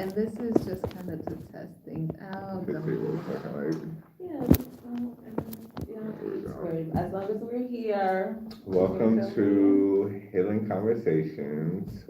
And this is just kind of to test things out. To see what it's looking like. Yeah, as long as we're here. Welcome to Healing Conversations.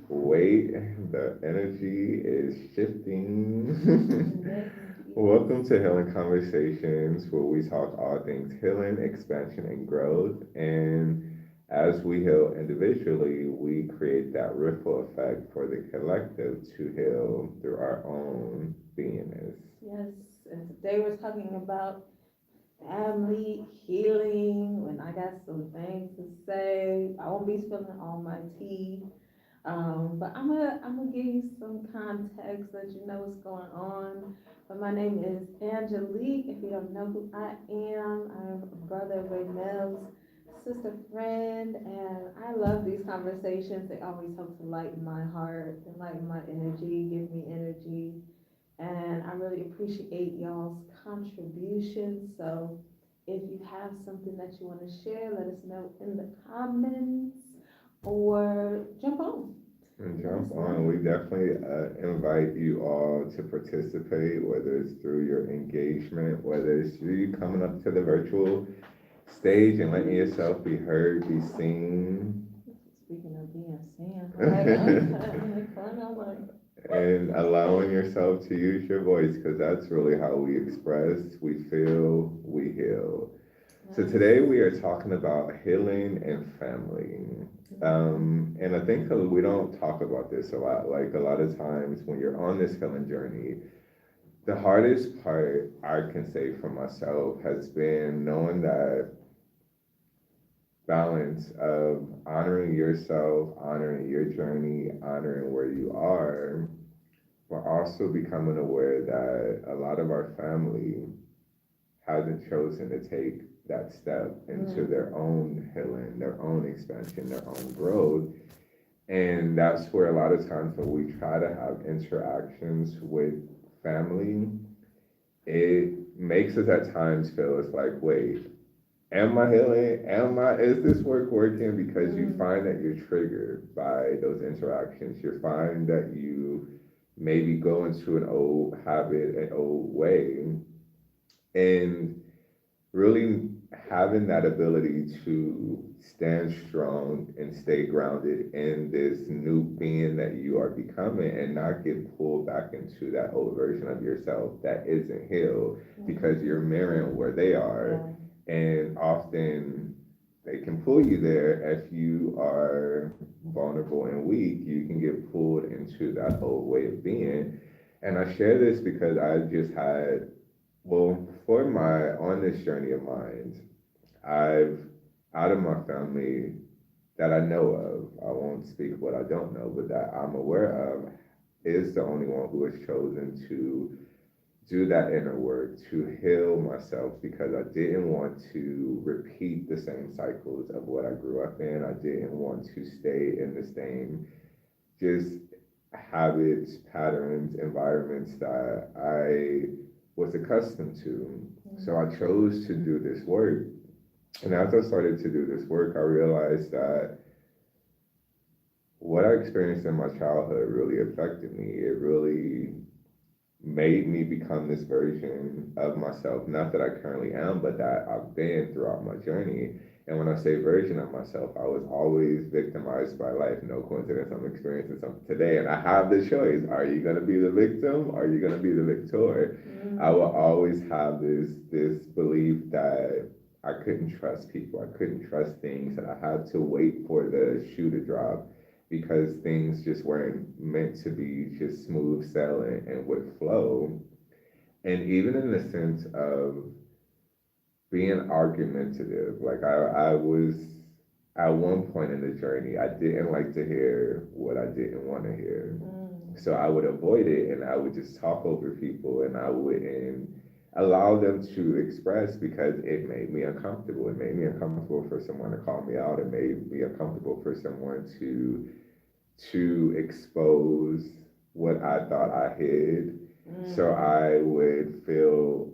Wait, the energy is shifting. Welcome to Healing Conversations, where we talk all things healing, expansion, and growth. And as we heal individually, we create that ripple effect for the collective to heal through our own beingness. Yes, and today we're talking about family healing. And I got some things to say. I won't be spilling all my tea. But I'm gonna give you some context, let you know what's going on. But my name is Angelique. If you don't know who I am, I'm a brother of Raymell's sister friend, and I love these conversations. They always help to lighten my heart, and lighten my energy, give me energy, and I really appreciate y'all's contributions. So if you have something that you want to share, let us know in the comments or jump on. And jump on. We definitely invite you all to participate, whether it's through your engagement, whether it's you coming up to the virtual stage and letting yourself be heard, be seen. Speaking of being seen, like, and allowing yourself to use your voice, because that's really how we express, we feel, we heal. So today we are talking about healing and family. And I think we don't talk about this a lot. Like a lot of times when you're on this healing journey, the hardest part I can say for myself has been knowing that balance of honoring yourself, honoring your journey, honoring where you are, but also becoming aware that a lot of our family hasn't chosen to take that step into their own healing, their own expansion, their own growth. And that's where a lot of times when we try to have interactions with family, it makes us at times feel it's like, wait, am I healing? Is this work working? Because you find that you're triggered by those interactions. You find that you maybe go into an old habit, an old way, and really having that ability to stand strong and stay grounded in this new being that you are becoming and not get pulled back into that old version of yourself that isn't healed because you're mirroring where they are. And often they can pull you there. If you are vulnerable and weak, you can get pulled into that old way of being. And I share this because I just had, on this journey of mine, I've, out of my family that I know of, I won't speak what I don't know, but that I'm aware of, is the only one who has chosen to do that inner work, to heal myself, because I didn't want to repeat the same cycles of what I grew up in. I didn't want to stay in the same just habits, patterns, environments that I was accustomed to. So I chose to do this work. And as I started to do this work, I realized that what I experienced in my childhood really affected me. It really made me become this version of myself, not that I currently am, but that I've been throughout my journey. And when I say version of myself, I was always victimized by life. No coincidence, I'm experiencing something today, and I have the choice. Are you going to be the victim? Or are you going to be the victor? I will always have this belief that I couldn't trust people. I couldn't trust things, and I had to wait for the shoe to drop because things just weren't meant to be just smooth sailing and would flow. And even in the sense of being argumentative, like I was at one point in the journey, I didn't like to hear what I didn't want to hear. So I would avoid it and I would just talk over people and I wouldn't allow them to express because it made me uncomfortable. It made me uncomfortable for someone to call me out. It made me uncomfortable for someone to expose what I thought I hid. So I would feel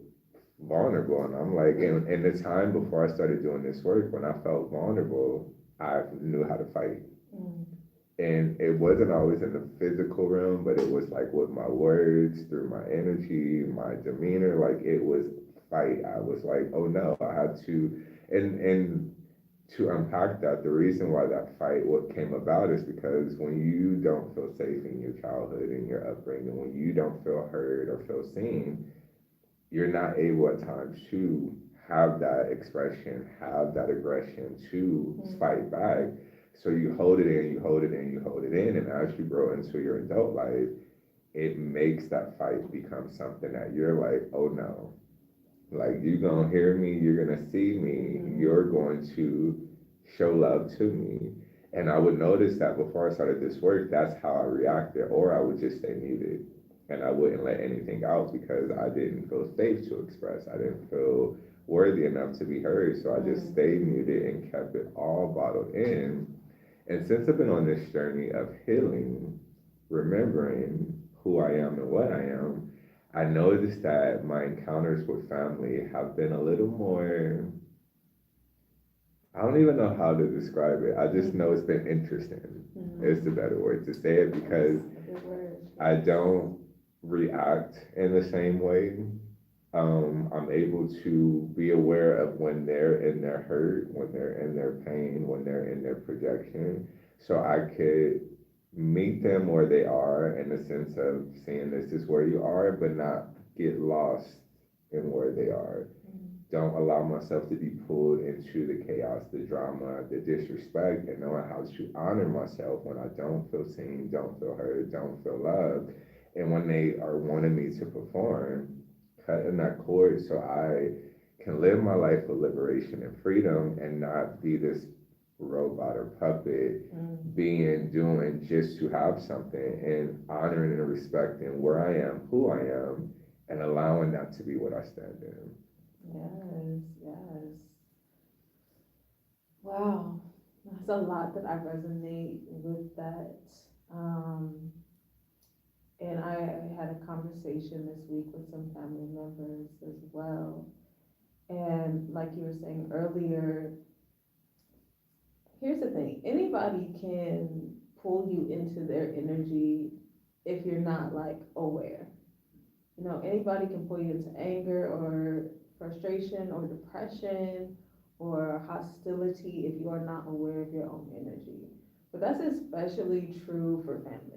vulnerable. And I'm like, in the time before I started doing this work, when I felt vulnerable, I knew how to fight. And And it wasn't always in the physical realm, but it was like with my words, through my energy, my demeanor, like it was fight. I was like, oh no, I had to, and to unpack that, the reason why that fight what came about is because when you don't feel safe in your childhood and your upbringing, when you don't feel heard or feel seen, you're not able at times to have that expression, have that aggression to fight back. So you hold it in, you hold it in, you hold it in, and as you grow into your adult life, it makes that fight become something that you're like, oh no, like you gonna hear me, you're gonna see me, you're going to show love to me. And I would notice that before I started this work, that's how I reacted, or I would just stay muted and I wouldn't let anything out because I didn't feel safe to express. I didn't feel worthy enough to be heard. So I just stayed muted and kept it all bottled in. And since I've been on this journey of healing, remembering who I am and what I am, I noticed that my encounters with family have been a little more, I don't even know how to describe it. I just know it's been interesting. Is the better word to say it because I don't react in the same way. I'm able to be aware of when they're in their hurt, when they're in their pain, when they're in their projection. So I could meet them where they are in the sense of saying this is where you are, but not get lost in where they are. Don't allow myself to be pulled into the chaos, the drama, the disrespect, and knowing how to honor myself when I don't feel seen, don't feel heard, don't feel loved. And when they are wanting me to perform, cutting that cord so I can live my life with liberation and freedom and not be this robot or puppet doing just to have something, and honoring and respecting where I am, who I am, and allowing that to be what I stand in. Yes, yes. Wow, that's a lot that I resonate with that. Um, and I had a conversation this week with some family members as well. And like you were saying earlier, here's the thing, anybody can pull you into their energy if you're not like aware. You know, anybody can pull you into anger or frustration or depression or hostility if you are not aware of your own energy. But that's especially true for family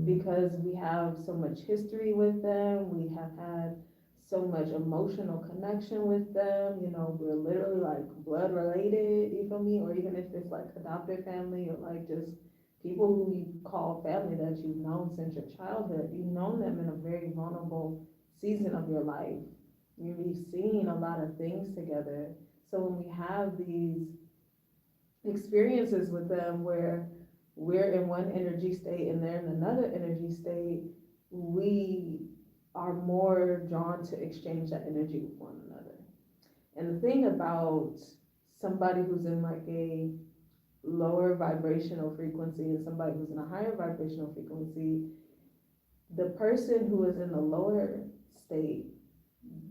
because we have so much history with them. We have had so much emotional connection with them. You know, we're literally like blood related, you feel me? Or even if it's like adopted family or like just people who you call family that you've known since your childhood. You've known them in a very vulnerable season of your life. You've seen a lot of things together. So when we have these experiences with them where we're in one energy state and they're in another energy state, we are more drawn to exchange that energy with one another. And the thing about somebody who's in like a lower vibrational frequency and somebody who's in a higher vibrational frequency, the person who is in the lower state,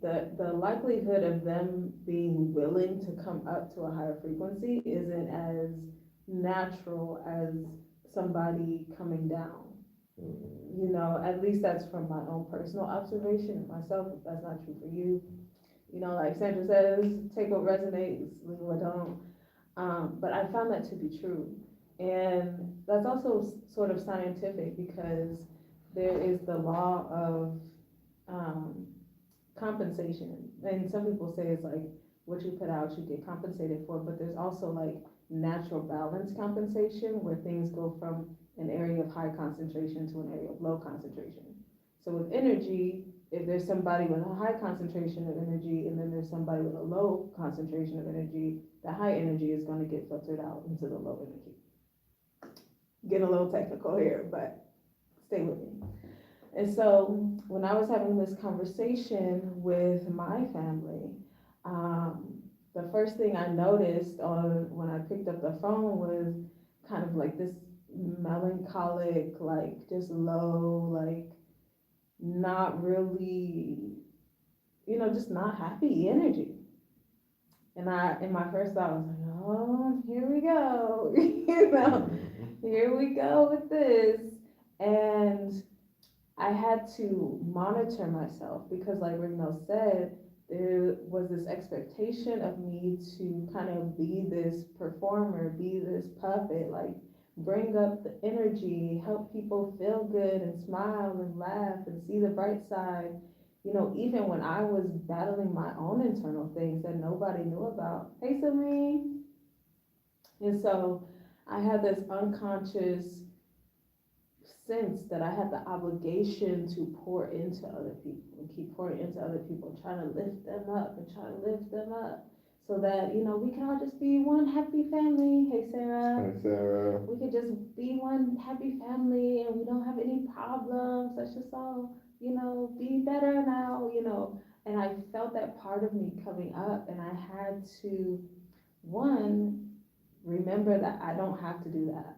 the likelihood of them being willing to come up to a higher frequency isn't as natural as somebody coming down. You know, at least that's from my own personal observation myself. If that's not true for you, you know, like Sandra says, take what resonates, leave what don't. But I found that to be true. And that's also sort of scientific because there is the law of um, compensation. And some people say it's like what you put out, you get compensated for, but there's also like natural balance compensation where things go from an area of high concentration to an area of low concentration. So with energy, if there's somebody with a high concentration of energy and then there's somebody with a low concentration of energy, the high energy is going to get filtered out into the low energy. Getting a little technical here, but stay with me. And so when I was having this conversation with my family, the first thing I noticed on when I picked up the phone was kind of like this melancholic, like just low, like not really, you know, just not happy energy. And in my first thought, I was like, oh, here we go, you know, here we go with this. And I had to monitor myself because, like Renell said, there was this expectation of me to kind of be this performer, be this puppet, like bring up the energy, help people feel good and smile and laugh and see the bright side. You know, even when I was battling my own internal things that nobody knew about. Hey, Celine. And so I had this unconscious sense that I had the obligation to pour into other people and keep pouring into other people, trying to lift them up and trying to lift them up so that, you know, we can all just be one happy family. Hey, Sarah. Hi, Sarah. We could just be one happy family and we don't have any problems. Let's just all, you know, be better now, you know. And I felt that part of me coming up, and I had to, one, remember that I don't have to do that.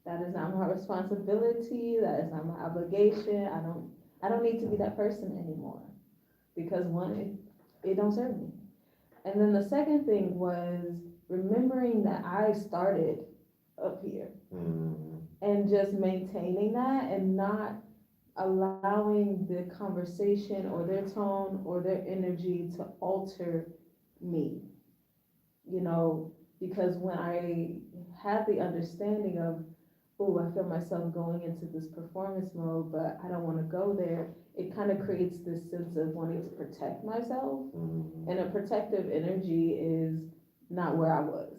That is not my responsibility. That is not my obligation. I don't need to be that person anymore because one, it don't serve me. And then the second thing was remembering that I started up here and just maintaining that and not allowing the conversation or their tone or their energy to alter me, you know, because when I had the understanding of, oh, I feel myself going into this performance mode, but I don't want to go there, it kind of creates this sense of wanting to protect myself. And a protective energy is not where I was.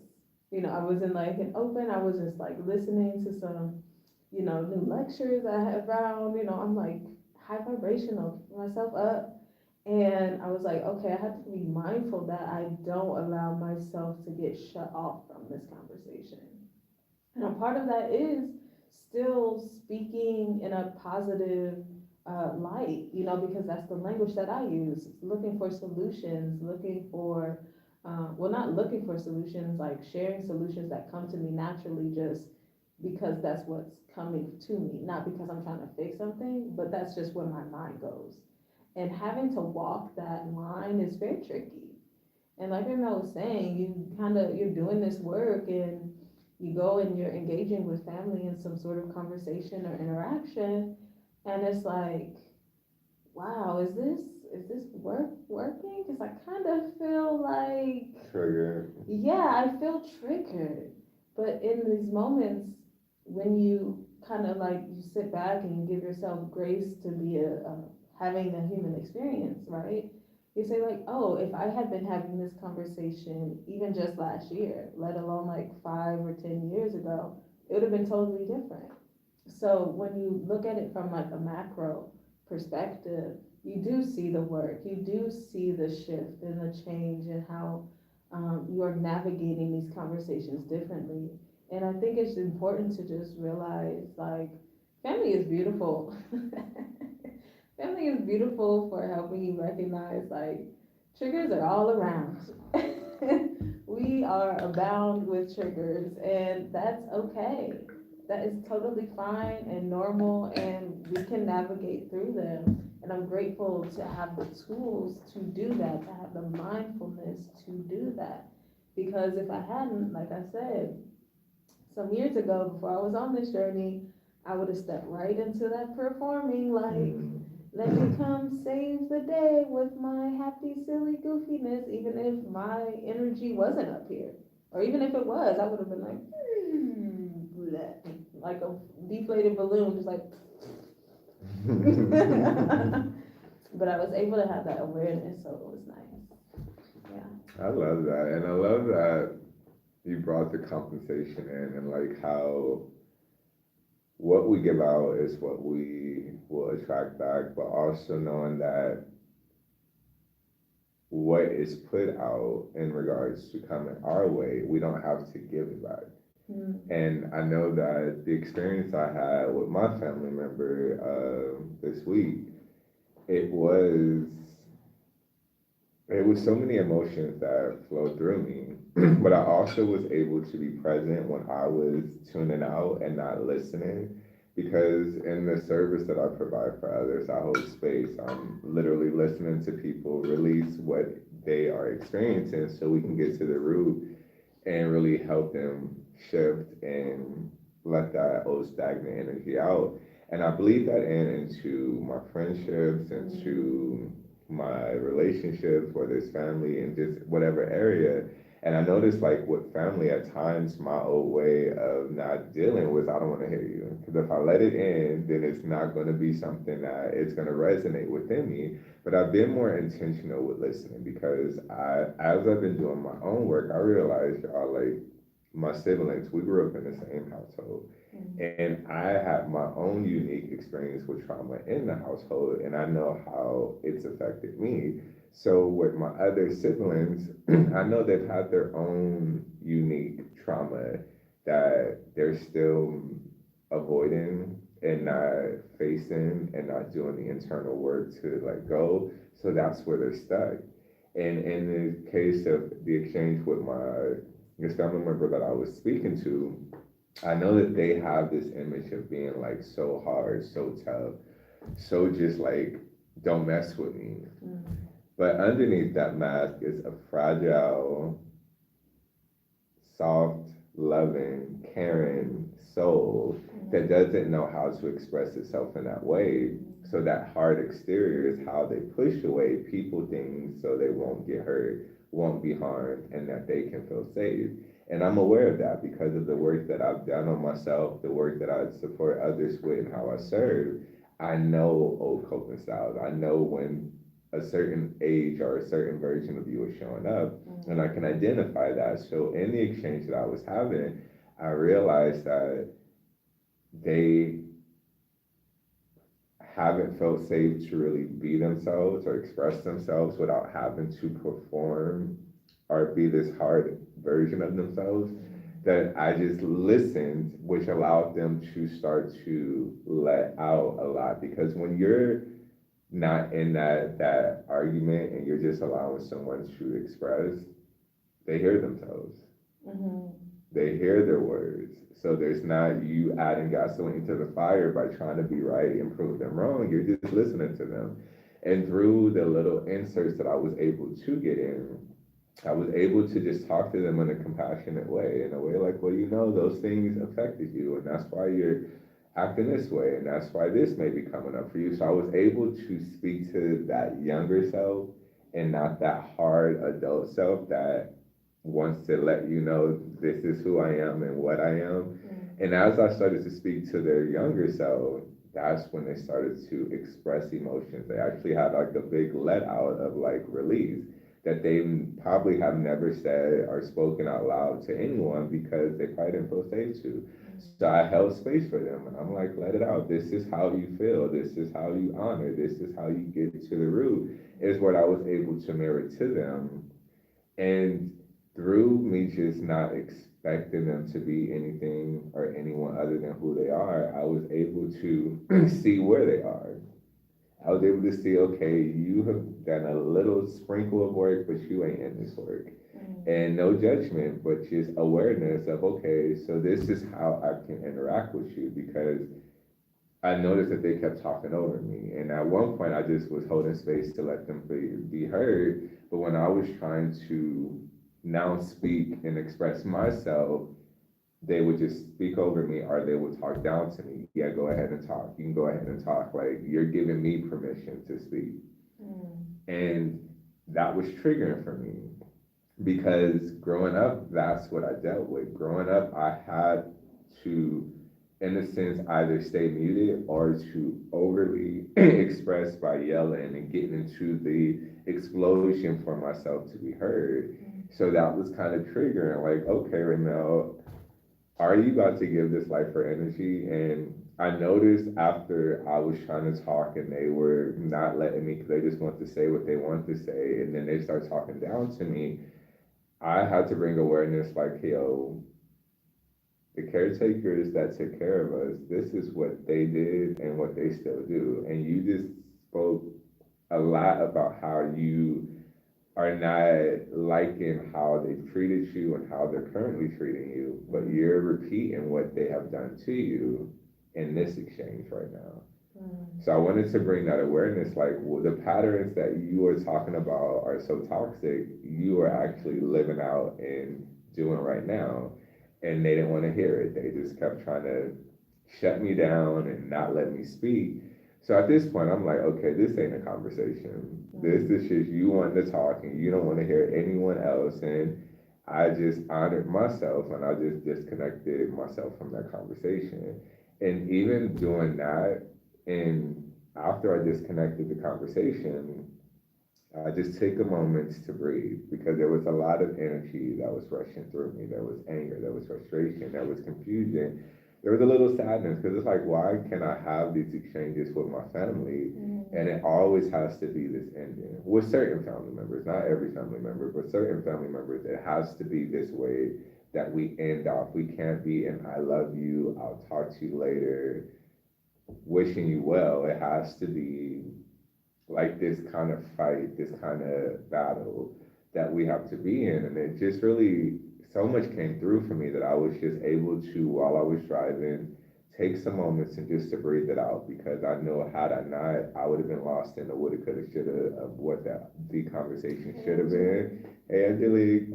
You know, I was in like an open, I was just like listening to some, you know, new lectures I had found, you know, I'm like high vibrational, keeping myself up. And I was like, okay, I have to be mindful that I don't allow myself to get shut off from this conversation. And a part of that is still speaking in a positive light, you know, because that's the language that I use. Looking for solutions, looking for, well, not looking for solutions, like sharing solutions that come to me naturally just because that's what's coming to me, not because I'm trying to fix something, but that's just where my mind goes. And having to walk that line is very tricky. And like I was saying, you're doing this work and you go and you're engaging with family in some sort of conversation or interaction, and it's like, wow, is this working? Because I kind of feel like Trigger. yeah, I feel triggered. But in these moments, when you kind of like you sit back and you give yourself grace to be a having a human experience, right? You say like, oh, if I had been having this conversation even just last year, let alone like 5 or 10 years ago, it would have been totally different. So when you look at it from like a macro perspective, you do see the work, you do see the shift and the change and how you're navigating these conversations differently. And I think it's important to just realize like family is beautiful. Family is beautiful for helping you recognize like triggers are all around. We are abound with triggers, and that's okay. That is totally fine and normal, and we can navigate through them. And I'm grateful to have the tools to do that, to have the mindfulness to do that. Because if I hadn't, like I said, some years ago, before I was on this journey, I would have stepped right into that performing, like, let me come save the day with my happy, silly goofiness, even if my energy wasn't up here. Or even if it was, I would have been like, bleh, like a deflated balloon, just like, but I was able to have that awareness, so it was nice. Yeah. I love that, and I love that you brought the compensation in, and like how what we give out is what we will attract back, but also knowing that what is put out in regards to coming our way, we don't have to give it back. And I know that the experience I had with my family member this week, it was so many emotions that flowed through me, but I also was able to be present when I was tuning out and not listening. Because in the service that I provide for others, I hold space. I'm literally listening to people release what they are experiencing so we can get to the root and really help them shift and let that old stagnant energy out. And I bleed that into my friendships, into my relationships, whether it's family and just whatever area. And I noticed, like, with family, at times, my old way of not dealing with, I don't want to hear you. Because if I let it in, then it's not going to be something that it's going to resonate within me. But I've been more intentional with listening because as I've been doing my own work, I realized, y'all, like, my siblings, we grew up in the same household. And I have my own unique experience with trauma in the household, and I know how it's affected me. So with my other siblings, I know they've had their own unique trauma that they're still avoiding and not facing and not doing the internal work to let go. So that's where they're stuck. And in the case of the exchange with my this family member that I was speaking to, I know that they have this image of being like so hard, so tough, so just like, don't mess with me. But underneath that mask is a fragile, soft, loving, caring soul that doesn't know how to express itself in that way. So that hard exterior is how they push away people, things, so they won't get hurt, won't be harmed, and that they can feel safe. And I'm aware of that because of the work that I've done on myself, the work that I support others with, and how I serve. I know old coping styles. I know when a certain age or a certain version of you is showing up, and I can identify that. So in the exchange that I was having, I realized that they haven't felt safe to really be themselves or express themselves without having to perform or be this hard version of themselves, that I just listened, which allowed them to start to let out a lot. Because when you're not in that argument and you're just allowing someone to express, they hear themselves. They hear their words. So there's not you adding gasoline to the fire by trying to be right and prove them wrong. You're just listening to them. And through the little inserts that I was able to get in, I was able to just talk to them in a compassionate way, in a way like, well, you know, those things affected you, and that's why you're acting this way, and that's why this may be coming up for you. So I was able to speak to that younger self and not that hard adult self that wants to let you know this is who I am and what I am. And as I started to speak to their younger self, that's when they started to express emotions. They actually had like a big let out of like release that they probably have never said or spoken out loud to anyone because they probably didn't feel safe to. So I held space for them and I'm like, let it out. This is how you feel. This is how you honor. This is how you get to the root, is what I was able to mirror to them. And through me just not expecting them to be anything or anyone other than who they are, I was able to see where they are. I was able to see, okay, you have done a little sprinkle of work, but you ain't in this work. And no judgment, but just awareness of, okay, so this is how I can interact with you, because I noticed that they kept talking over me. And at one point, I just was holding space to let them be heard. But when I was trying to now speak and express myself, they would just speak over me or they would talk down to me. Yeah, go ahead and talk. You can go ahead and talk. Like, you're giving me permission to speak. And that was triggering for me because growing up, that's what I dealt with. Growing up, I had to, in a sense, either stay muted or to overly express by yelling and getting into the explosion for myself to be heard. So that was kind of triggering, like, okay, Ramel, are you about to give this life for energy? And I noticed after I was trying to talk and they were not letting me because they just want to say what they want to say, and then they start talking down to me, I had to bring awareness like, yo, the caretakers that took care of us, this is what they did and what they still do. And you just spoke a lot about how you are not liking how they've treated you and how they're currently treating you, but you're repeating what they have done to you in this exchange right now. So I wanted to bring that awareness, like, well, the patterns that you are talking about are so toxic, you are actually living out and doing right now. and they didn't want to hear it. They just kept trying to shut me down and not let me speak. So at this point, I'm like, okay, this ain't a conversation. This is just you wanting to talk and you don't want to hear anyone else. And I just honored myself and I just disconnected myself from that conversation. And even doing that, and after I disconnected the conversation, I just take a moment to breathe because there was a lot of energy that was rushing through me. There was anger, there was frustration, there was confusion. There was a little sadness because it's like, why can I have these exchanges with my family? And it always has to be this ending with certain family members, not every family member, but certain family members. It has to be this way that we end off. We can't be an I love you, I'll talk to you later, wishing you well. It has to be like this kind of fight, this kind of battle that we have to be in. And it just really, so much came through for me that I was just able to, while I was driving, take some moments and just to breathe it out because I know had I not, I would have been lost in the woulda, coulda, shoulda of what that the conversation should have been. Hey, Angelique.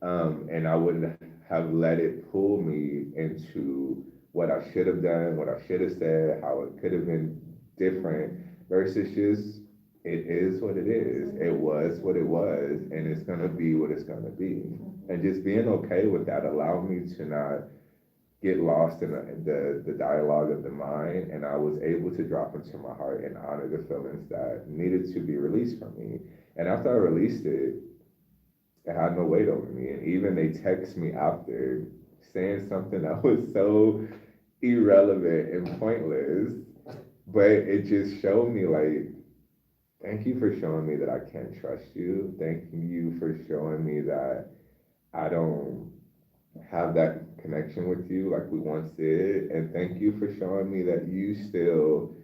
And I wouldn't have let it pull me into what I should have done, what I should have said, how it could have been different versus just it is what it is. It was what it was, and it's gonna be what it's gonna be. And just being okay with that allowed me to not get lost in the dialogue of the mind, and I was able to drop into my heart and honor the feelings that needed to be released from me. And after I released it, it had no weight over me. And even they text me after saying something that was so irrelevant and pointless, but it just showed me like, thank you for showing me that I can't trust you. Thank you for showing me that I don't have that connection with you like we once did. And thank you for showing me that you still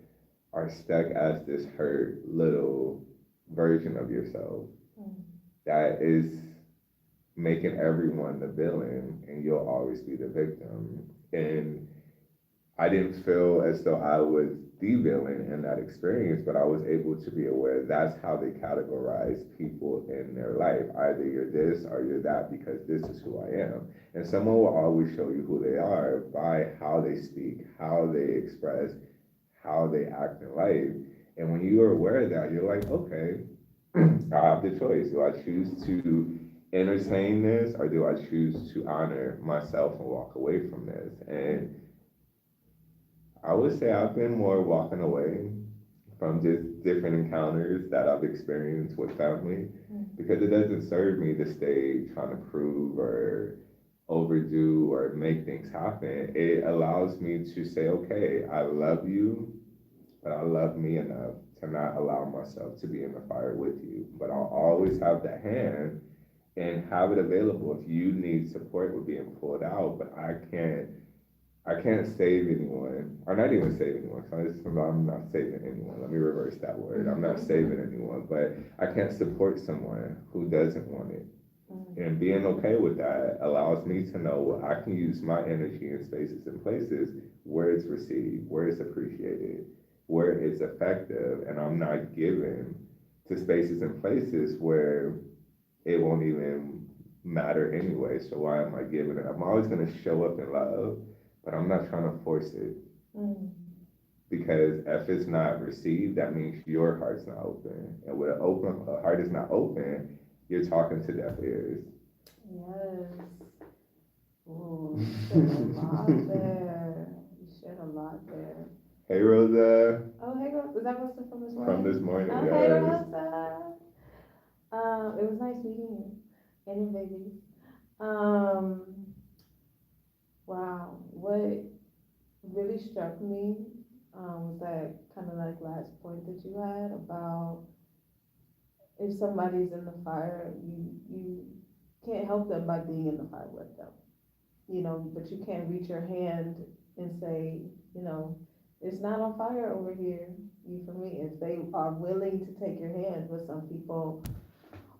are stuck as this hurt little version of yourself that is making everyone the villain and you'll always be the victim. And I didn't feel as though I was the villain in that experience, but I was able to be aware that's how they categorize people in their life. Either you're this or you're that because this is who I am. And someone will always show you who they are by how they speak, how they express, how they act in life. And when you are aware of that, you're like, okay, I have the choice. Do I choose to entertain this or do I choose to honor myself and walk away from this? And I would say I've been more walking away from just different encounters that I've experienced with family because it doesn't serve me to stay trying to prove or overdo or make things happen. It allows me to say, okay, I love you, but I love me enough to not allow myself to be in the fire with you. But I'll always have that hand and have it available if you need support with being pulled out. But I can't save anyone, or not even save anyone. I'm not saving anyone. Let me reverse that word. I'm not saving anyone, but I can't support someone who doesn't want it. And being okay with that allows me to know I can use my energy in spaces and places where it's received, where it's appreciated, where it's effective, and I'm not given to spaces and places where it won't even matter anyway. So why am I giving it? I'm always going to show up in love, but I'm not trying to force it. Because if it's not received, that means your heart's not open. And with a heart is not open, you're talking to deaf ears. Yes. Ooh, you shared a lot there. You shared a lot there. Hey, Rosa. Oh, hey, Rosa. Is that Rosa from this morning? From this morning, oh, yes. Hey, Rosa. It was nice meeting you and your baby. Wow. What really struck me was that kind of like last point that you had about if somebody's in the fire, you can't help them by being in the fire with them, but you can't reach your hand and say, it's not on fire over here. You for me, if they are willing to take your hand, but some people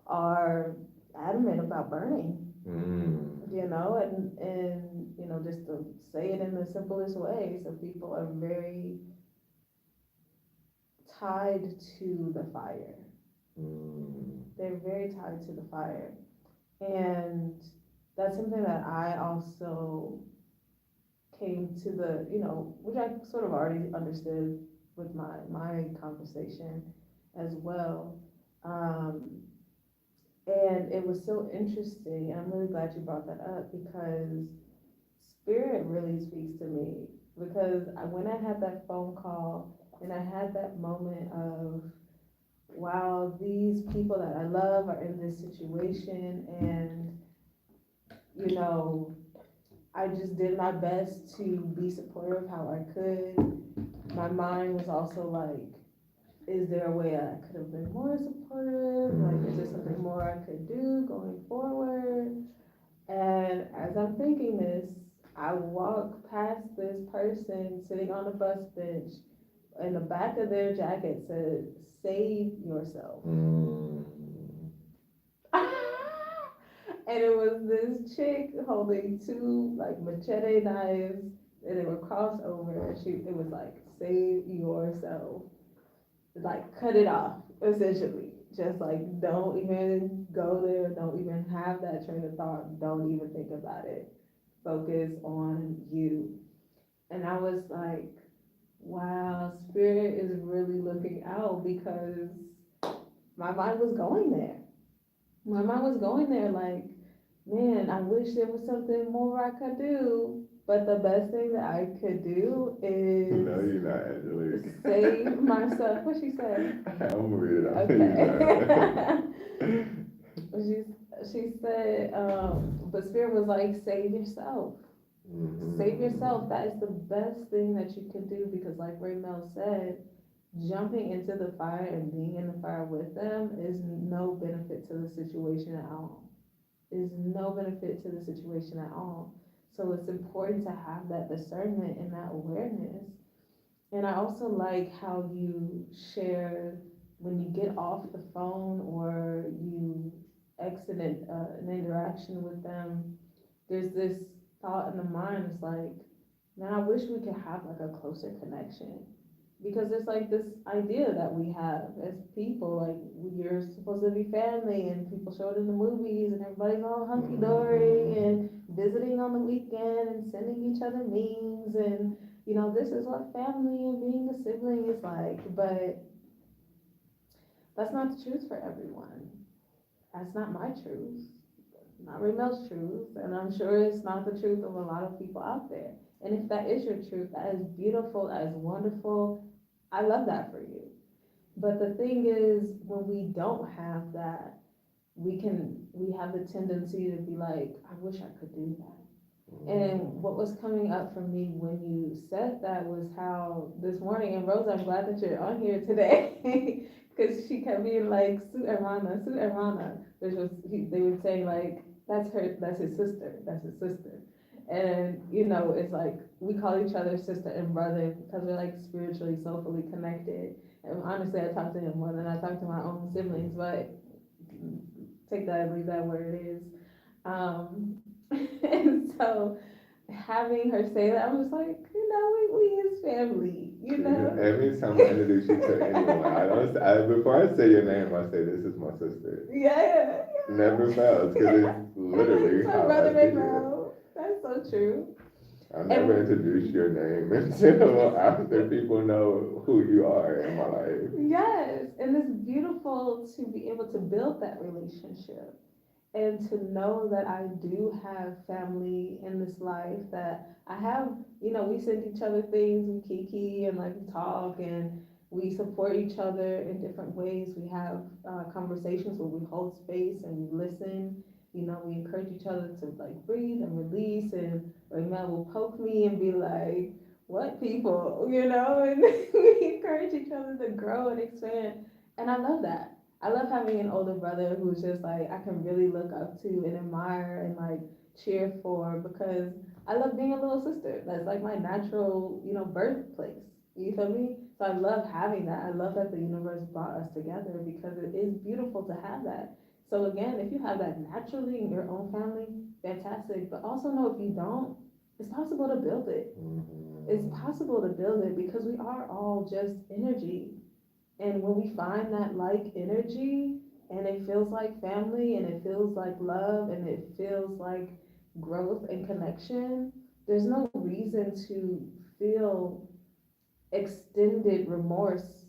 are adamant about burning, and just to say it in the simplest way, some people are very tied to the fire. They're very tied to the fire. And that's something that I also came to the, which I sort of already understood with my conversation as well. Um, and it was so interesting, and I'm really glad you brought that up because spirit really speaks to me. Because when I had that phone call and I had that moment of, wow, these people that I love are in this situation, and you know, I just did my best to be supportive how I could. My mind was also like, is there a way I could have been more supportive? Like, is there something more I could do going forward? And as I'm thinking this, I walk past this person sitting on a bus bench, and the back of their jacket said, "Save yourself." Mm. And it was this chick holding two like machete knives, and they were crossed over, and it was like, "Save yourself." Like, cut it off, essentially. Just like, don't even go there, don't even have that train of thought, don't even think about it. Focus on you. And I was like, wow, spirit is really looking out, because my mind was going there. My mind was going there like, man, I wish there was something more I could do. But the best thing that I could do No, is you're not, Angelique. save myself. What she said? I'm gonna read it out. Okay. You're she she said, but spirit was like, save yourself. not. Save yourself. That is the best thing that you can do, because like Raymel said, jumping into the fire and being in the fire with them is no benefit to the situation at all. Is no benefit to the situation at all. So it's important to have that discernment and that awareness. And I also like how you share when you get off the phone or you exit an interaction with them, there's this thought in the mind, it's like, man, I wish we could have like a closer connection. Because there's like this idea that we have as people, like you're supposed to be family, and people show it in the movies, and everybody's all hunky dory and visiting on the weekend and sending each other memes, and this is what family and being a sibling is like. But that's not the truth for everyone. That's not my truth, not Ramel's truth, and I'm sure it's not the truth of a lot of people out there. And if that is your truth, that is beautiful, that is wonderful. I love that for you. But the thing is, when we don't have that, we have the tendency to be like, I wish I could do that. And what was coming up for me when you said that was how this morning, and Rose, I'm glad that you're on here today, because she kept being like, Su Erana, which was, they would say like, that's his sister, that's his sister. And, it's like, we call each other sister and brother because we're like spiritually, soulfully connected. And honestly, I talk to him more than I talk to my own siblings, but take that and leave that where it is. And so having her say that, I'm just like, we is family. Every time I introduce you to anyone, before I say your name, I say, this is my sister. Yeah. Never fails, because it's literally My how brother I see it. That's so true. I never introduce your name until after people know who you are in my life. Yes, and it's beautiful to be able to build that relationship and to know that I do have family in this life, that I have, we send each other things, we kiki and like we talk, and we support each other in different ways. We have conversations where we hold space and we listen. We encourage each other to like breathe and release, and Raymel will poke me and be like, what people, and we encourage each other to grow and expand. And I love that. I love having an older brother who's just like I can really look up to and admire and like cheer for, because I love being a little sister. That's like my natural, birthplace. You feel me? So I love having that. I love that the universe brought us together, because it is beautiful to have that. So again, if you have that naturally in your own family, fantastic. But also know, if you don't, it's possible to build it. It's possible to build it, because we are all just energy. And when we find that like energy, and it feels like family, and it feels like love, and it feels like growth and connection, there's no reason to feel extended remorse.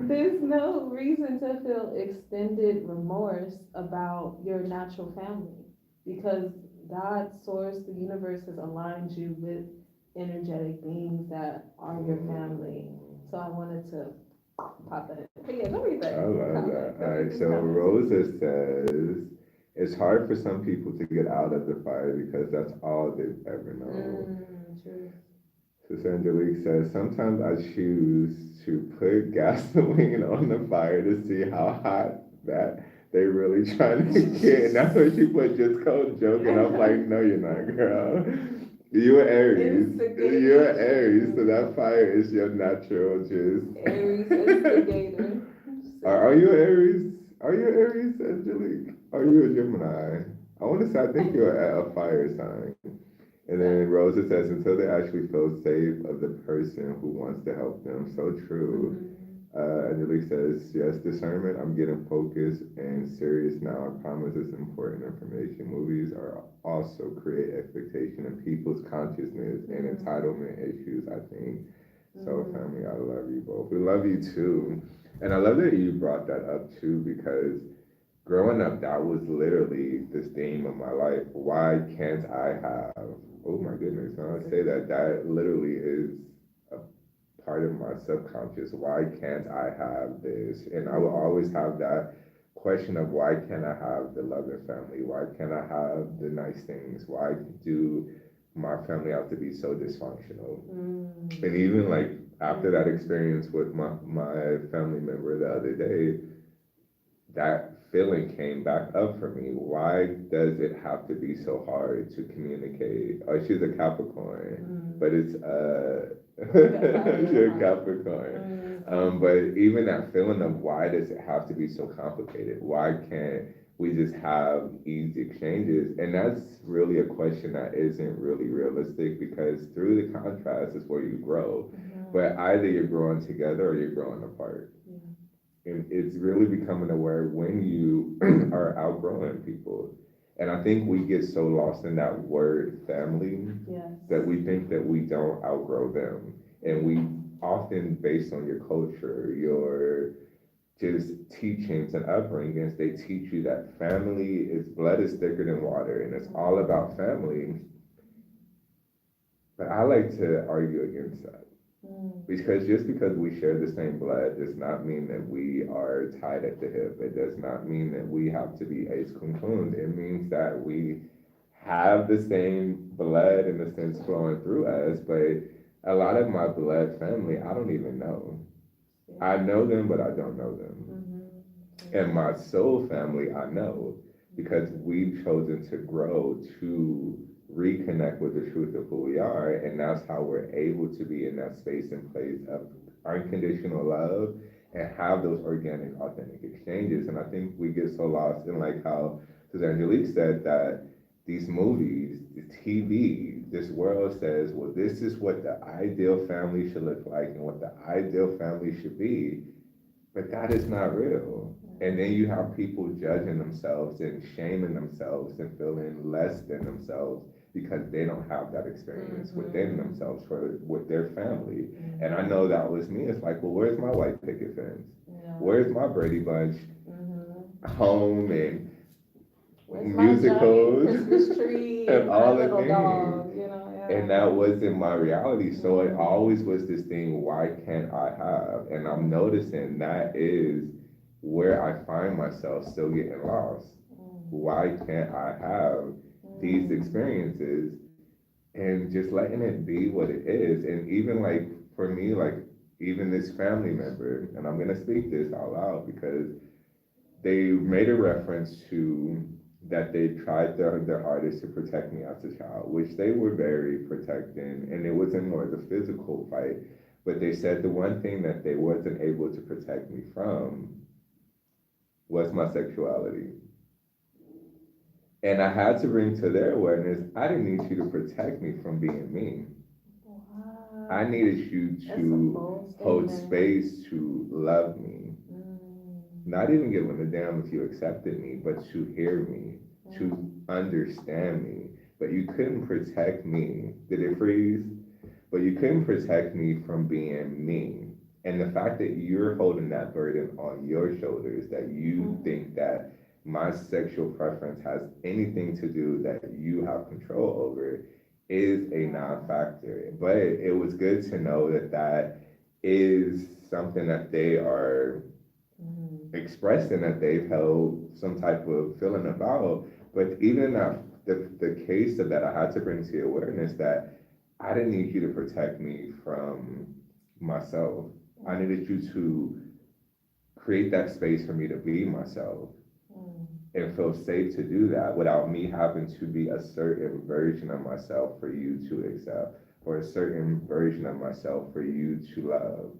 There's no reason to feel extended remorse about your natural family because God, source, the universe has aligned you with energetic beings that are your family. So I wanted to pop that in. But yeah, don't read that. I love comment. that. Don't All read right, this so comment. Rosa says it's hard for some people to get out of the fire because that's all they've ever known. True. Sister Angelique says sometimes I choose to put gasoline on the fire to see how hot that they really trying to get. And that's what she put, just cold joke, and I'm like, no, you're not, girl. You're Aries. Instigator. You're Aries, so that fire is your natural just. Aries instigator. Are you Aries? Are you Aries, Angelique? Are you a Gemini? I want to say I think you're a fire sign. And then Rosa says until they actually feel safe of the person who wants to help them. So true. Angelique says, yes, discernment. I'm getting focused and serious now. I promise it's important information. Movies are also create expectation in people's consciousness and entitlement issues, I think. So family, I love you both. We love you too. And I love that you brought that up too, because growing up, that was literally the theme of my life. Why can't I have? Oh my goodness, when I say that, that literally is a part of my subconscious. Why can't I have this? And I will always have that question of why can't I have the loving family? Why can't I have the nice things? Why do my family have to be so dysfunctional? And even like after that experience with my family member the other day, that feeling came back up for me. Why does it have to be so hard to communicate? Oh, she's a Capricorn, but it's she's a Capricorn. But even that feeling of why does it have to be so complicated? Why can't we just have easy exchanges? And that's really a question that isn't really realistic, because through the contrast is where you grow. But either you're growing together or you're growing apart. And it's really becoming aware when you are outgrowing people. And I think we get so lost in that word family that we think that we don't outgrow them. And we often, based on your culture, your just teachings and upbringings, they teach you that family is blood is thicker than water and it's all about family. But I like to argue against that. Because just because we share the same blood does not mean that we are tied at the hip. It does not mean that we have to be ace cocooned. It means that we have the same blood in a sense flowing through us, but a lot of my blood family, I don't even know. I know them, but I don't know them. And my soul family, I know, because we've chosen to grow to reconnect with the truth of who we are, and that's how we're able to be in that space and place of unconditional love and have those organic, authentic exchanges. And I think we get so lost in like how Sister Angelique said that these movies, the TV, this world says, well, this is what the ideal family should look like and what the ideal family should be, but that is not real. And then you have people judging themselves and shaming themselves and feeling less than themselves because they don't have that experience within themselves with their family. And I know that was me. It's like, well, where's my white picket fence? Where's my Brady Bunch home and musicals Christmas tree and all the things? Dog, you know, And that wasn't my reality. So it always was this thing, why can't I have? And I'm noticing that is where I find myself still getting lost. Why can't I have these experiences and just letting it be what it is? And even like for me, like even this family member, and I'm gonna speak this out loud because they made a reference to that they tried their hardest to protect me as a child, which they were very protecting, and it wasn't more the physical fight, but they said the one thing that they wasn't able to protect me from was my sexuality. And I had to bring to their awareness, I didn't need you to protect me from being me. Wow. I needed you to hold space to love me. Not even giving a damn if you accepted me, but to hear me, to understand me. But you couldn't protect me. Did it freeze? But you couldn't protect me from being me. And the fact that you're holding that burden on your shoulders, that you think that my sexual preference has anything to do that you have control over is a non-factor. But it was good to know that that is something that they are expressing, that they've held some type of feeling about. But even in that, the case of that, I had to bring to your awareness that I didn't need you to protect me from myself. I needed you to create that space for me to be myself and feel safe to do that without me having to be a certain version of myself for you to accept, or a certain version of myself for you to love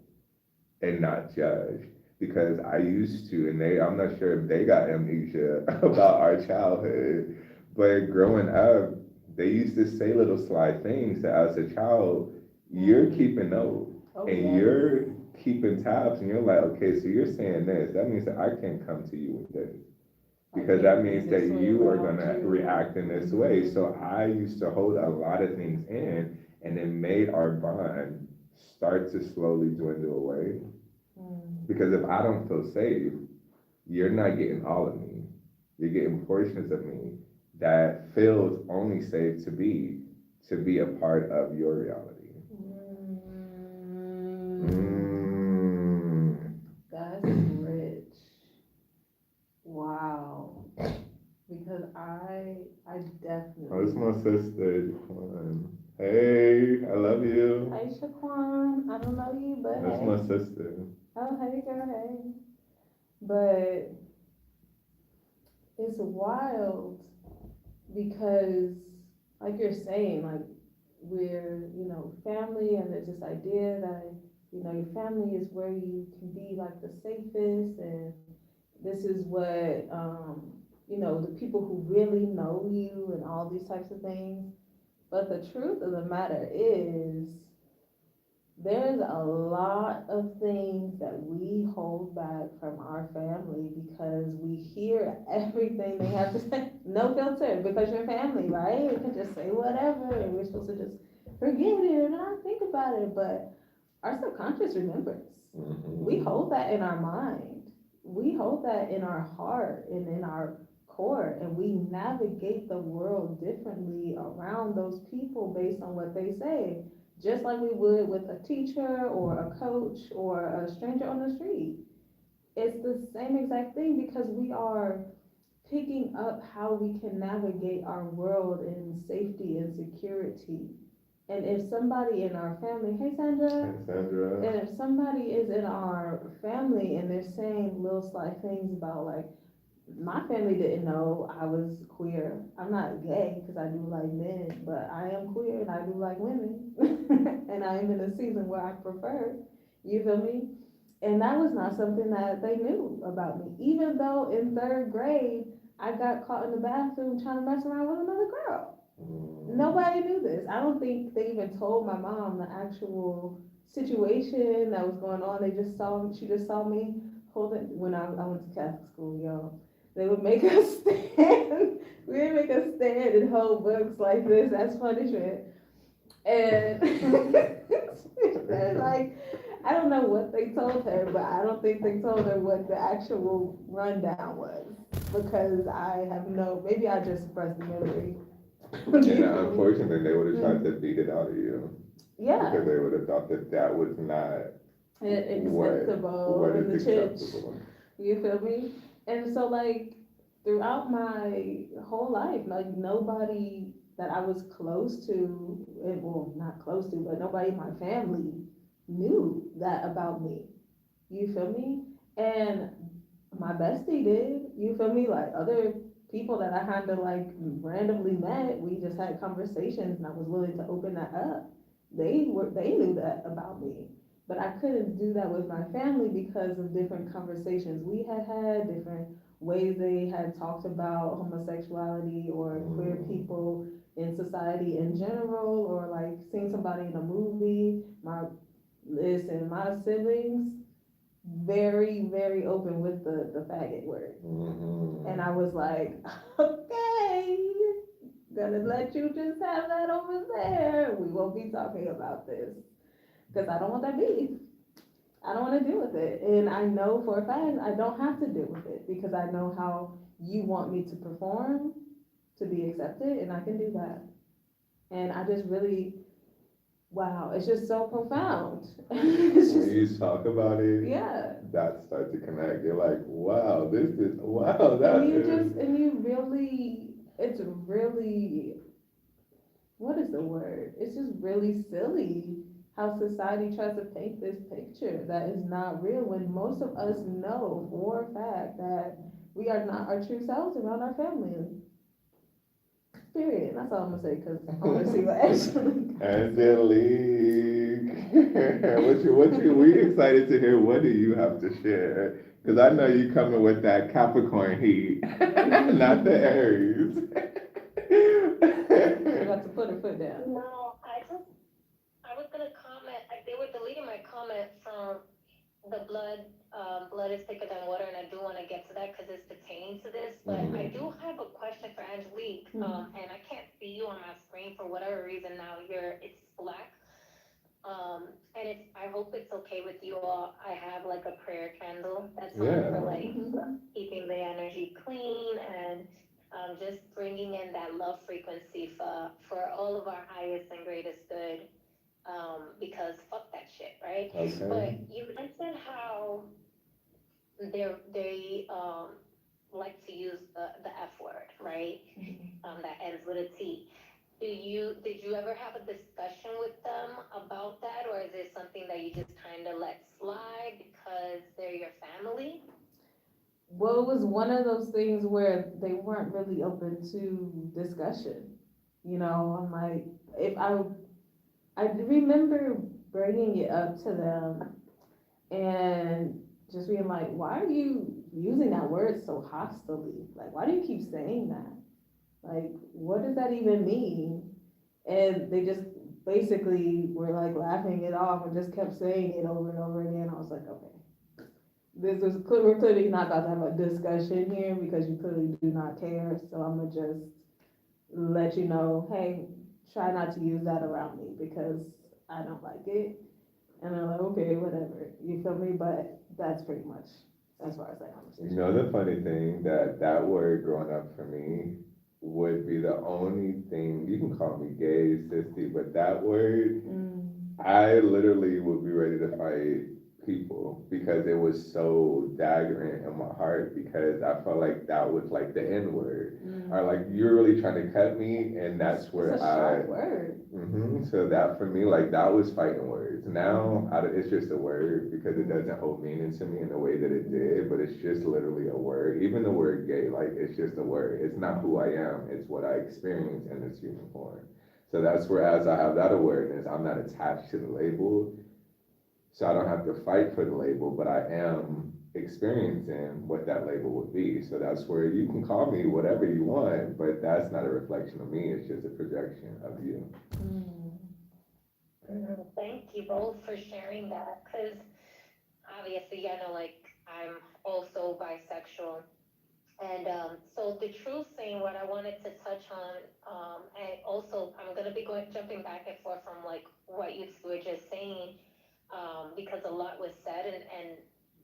and not judge. Because I used to, and I'm not sure if they got amnesia about our childhood, but growing up, they used to say little sly things that as a child, you're keeping note, and you're keeping tabs, and you're like, okay, so you're saying this, that means that I can't come to you with this. Because that means that you are gonna react in this way. So I used to hold a lot of things in, and it made our bond start to slowly dwindle away. Because if I don't feel safe, you're not getting all of me. You're getting portions of me that feels only safe to be a part of your reality. That's rich. Wow. Because I definitely. Oh, it's my sister, Jaquan. Hey, I love you. Hey, Shaquan. I don't know you, but That's hey. my sister. Oh, hey, girl, hey. But it's wild because, like you're saying, like we're, family, and there's this idea that, your family is where you can be like the safest, and this is what, the people who really know you and all these types of things. But the truth of the matter is, there's a lot of things that we hold back from our family because we hear everything they have to say. No filter, because you're family, right? You can just say whatever, and we're supposed to just forget it and not think about it. But our subconscious remembers. We hold that in our mind. We hold that in our heart and in our core, and we navigate the world differently around those people based on what they say, just like we would with a teacher or a coach or a stranger on the street. It's the same exact thing because we are picking up how we can navigate our world in safety and security. And if somebody in our family, hey Sandra, and if somebody is in our family and they're saying little sly things about, like, my family didn't know I was queer. I'm not gay because I do like men, but I am queer and I do like women. And I am in a season where I prefer, you feel me? And that was not something that they knew about me. Even though in third grade, I got caught in the bathroom trying to mess around with another girl. Nobody knew this. I don't think they even told my mom the actual situation that was going on. She just saw me holding, when I went to Catholic school, y'all. They would make us stand. We would make us stand and hold books like this as punishment. And they're like, I don't know what they told her, but I don't think they told her what the actual rundown was, because maybe I just suppressed the memory. And unfortunately, they would have tried to beat it out of you. Yeah. Because they would have thought that that was not acceptable what in the is church. acceptable. You feel me? And so, like, throughout my whole life, like, nobody that I was close to, well, not close to, but nobody in my family knew that about me. You feel me? And my bestie did. You feel me? Like, other people that I kind of like randomly met, we just had conversations, and I was willing to open that up. They knew that about me. But I couldn't do that with my family because of different conversations we had, different ways they had talked about homosexuality or queer people in society in general, or like seeing somebody in a movie. My siblings, very, very open with the faggot word. And I was like, okay, gonna let you just have that over there. We won't be talking about this. Because I don't want that beef. I don't want to deal with it. And I know for a fact I don't have to deal with it because I know how you want me to perform to be accepted, and I can do that. And I just really, wow, it's just so profound. It's When just, you talk about it, yeah. that starts to connect. You're like, wow, that And you is. just, and you really, it's really, what is the word? It's just really silly how society tries to paint this picture that is not real when most of us know for a fact that we are not our true selves around our family. Period. That's all I'm gonna say because I want to see what actually. Angelique, we excited to hear what do you have to share? Because I know you coming with that Capricorn heat, not the Aries. She got to put her foot down. No, I was gonna comment, like, they were deleting my comment from the blood is thicker than water, and I do wanna get to that, cause it's pertaining to this, but I do have a question for Angelique, and I can't see you on my screen for whatever reason now, it's black. And I hope it's okay with you all, I have like a prayer candle that's on Yeah. for like keeping the energy clean and, just bringing in that love frequency for all of our highest and greatest good, because fuck that shit, right? Okay. But you mentioned how they like to use the F word, right? That ends with a T. Did you ever have a discussion with them about that, or is it something that you just kind of let slide because they're your family? Well, it was one of those things where they weren't really open to discussion. You know, I'm like, if I remember bringing it up to them and just being like, why are you using that word so hostily? Like, why do you keep saying that? Like, what does that even mean? And they just basically were like laughing it off and just kept saying it over and over again. I was like, okay, we're clearly not about to have a discussion here because you clearly do not care. So I'm gonna just let you know, hey, try not to use that around me because I don't like it. And they're like, okay, whatever. You feel me? But that's pretty much as far as that You conversation. know the funny thing that word growing up for me would be the only thing you can call me gay, sissy, but that word I literally would be ready to fight people because it was so daggering in my heart because I felt like that was like the N word. Or like you're really trying to cut me and that's where It's a sharp word. So that for me, like that was fighting words. Now it's just a word because it doesn't hold meaning to me in the way that it did, but it's just literally a word. Even the word gay, like it's just a word. It's not who I am, it's what I experience in this human form. So that's where, as I have that awareness, I'm not attached to the label. So I don't have to fight for the label, but I am experiencing what that label would be. So that's where you can call me whatever you want, but that's not a reflection of me. It's just a projection of you. Thank you both for sharing that, because obviously, I know, like, I'm also bisexual. And so the truth thing, what I wanted to touch on, and also I'm gonna be jumping back and forth from like what you two were just saying, because a lot was said, and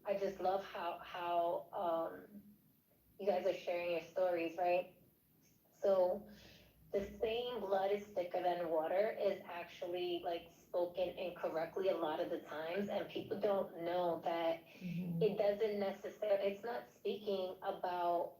I just love how you guys are sharing your stories, right? So the saying "blood is thicker than water" is actually like spoken incorrectly a lot of the times, and people don't know that it doesn't necessarily, it's not speaking about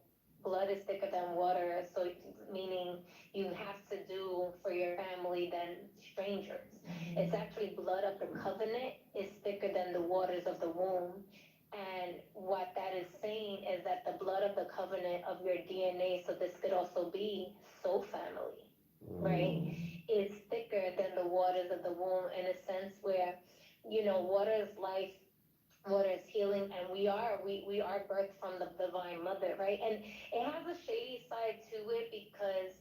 blood is thicker than water, so meaning you have to do for your family than strangers. It's actually blood of the covenant is thicker than the waters of the womb. And what that is saying is that the blood of the covenant of your DNA, so this could also be soul family, right? Is thicker than the waters of the womb in a sense where, water is life, water is healing, and we are birthed from the divine mother, right? And it has a shady side to it because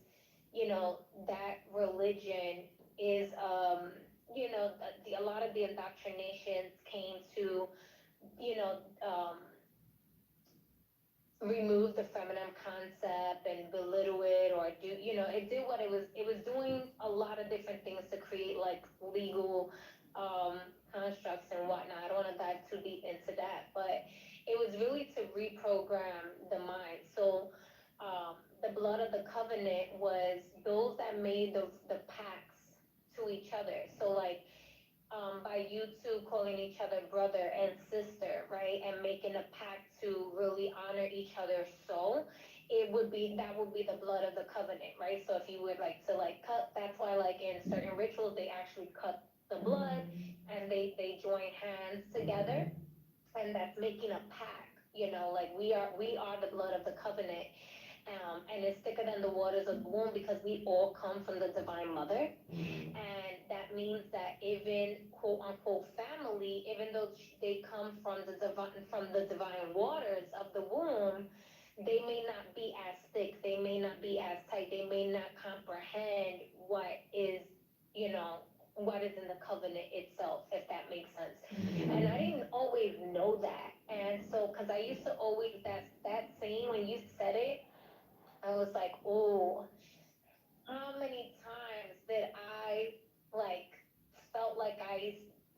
that religion is a lot of the indoctrinations came to you know, remove the feminine concept and belittle it or do, it did what it was doing a lot of different things to create like legal constructs and whatnot. I don't want to dive too deep into that, but it was really to reprogram the mind. So the blood of the covenant was those that made the pacts to each other. So like by you two calling each other brother and sister, right, and making a pact to really honor each other's soul, that would be the blood of the covenant, right? So if you would like to like cut, that's why like in certain rituals they actually cut the blood and they join hands together, and that's making a pact. Like we are the blood of the covenant, and it's thicker than the waters of the womb because we all come from the divine mother. And that means that even quote unquote family, even though they come from the divine waters of the womb, they may not be as thick, they may not be as tight, they may not comprehend you know, what is in the covenant itself, if that makes sense. And I didn't always know that. And so, because I used to always, that saying, when you said it, I was like, oh, how many times did I like felt like I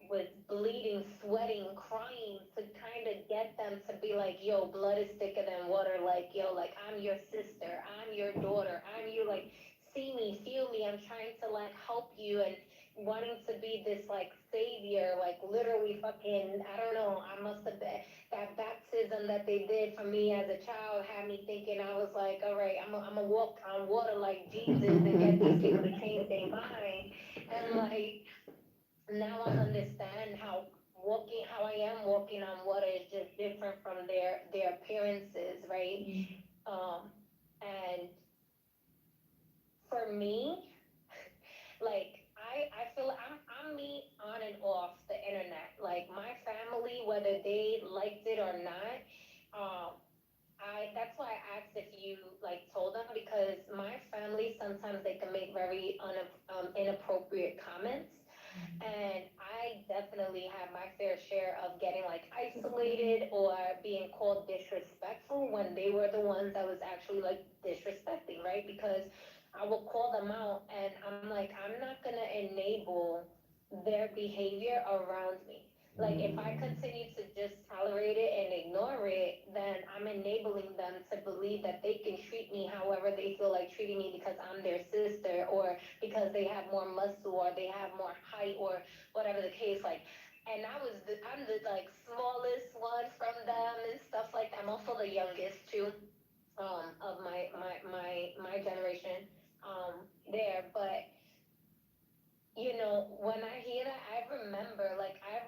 was bleeding, sweating, crying to kind of get them to be like, yo, blood is thicker than water. Like, yo, like I'm your sister, I'm your daughter, I'm you. Like, see me, feel me. I'm trying to like help you and wanting to be this like savior, like literally fucking. I don't know. I must have been that baptism that they did for me as a child had me thinking. I was like, all right, I'm a walk on water like Jesus and get these people to change their mind. And like now I understand how I am walking on water is just different from their appearances, right? And for me, like I feel I'm me on and off the internet. Like my family, whether they liked it or not, um, that's why I asked if you like told them, because my family sometimes they can make very inappropriate comments, and I definitely have my fair share of getting like isolated or being called disrespectful when they were the ones that was actually like disrespecting, right? Because I will call them out and I'm like, I'm not gonna enable their behavior around me. Like if I continue to just tolerate it and ignore it, then I'm enabling them to believe that they can treat me however they feel like treating me because I'm their sister, or because they have more muscle or they have more height or whatever the case. Like, and I'm the like smallest one from them and stuff like that. I'm also the youngest too, of my generation, there. But when I hear that, I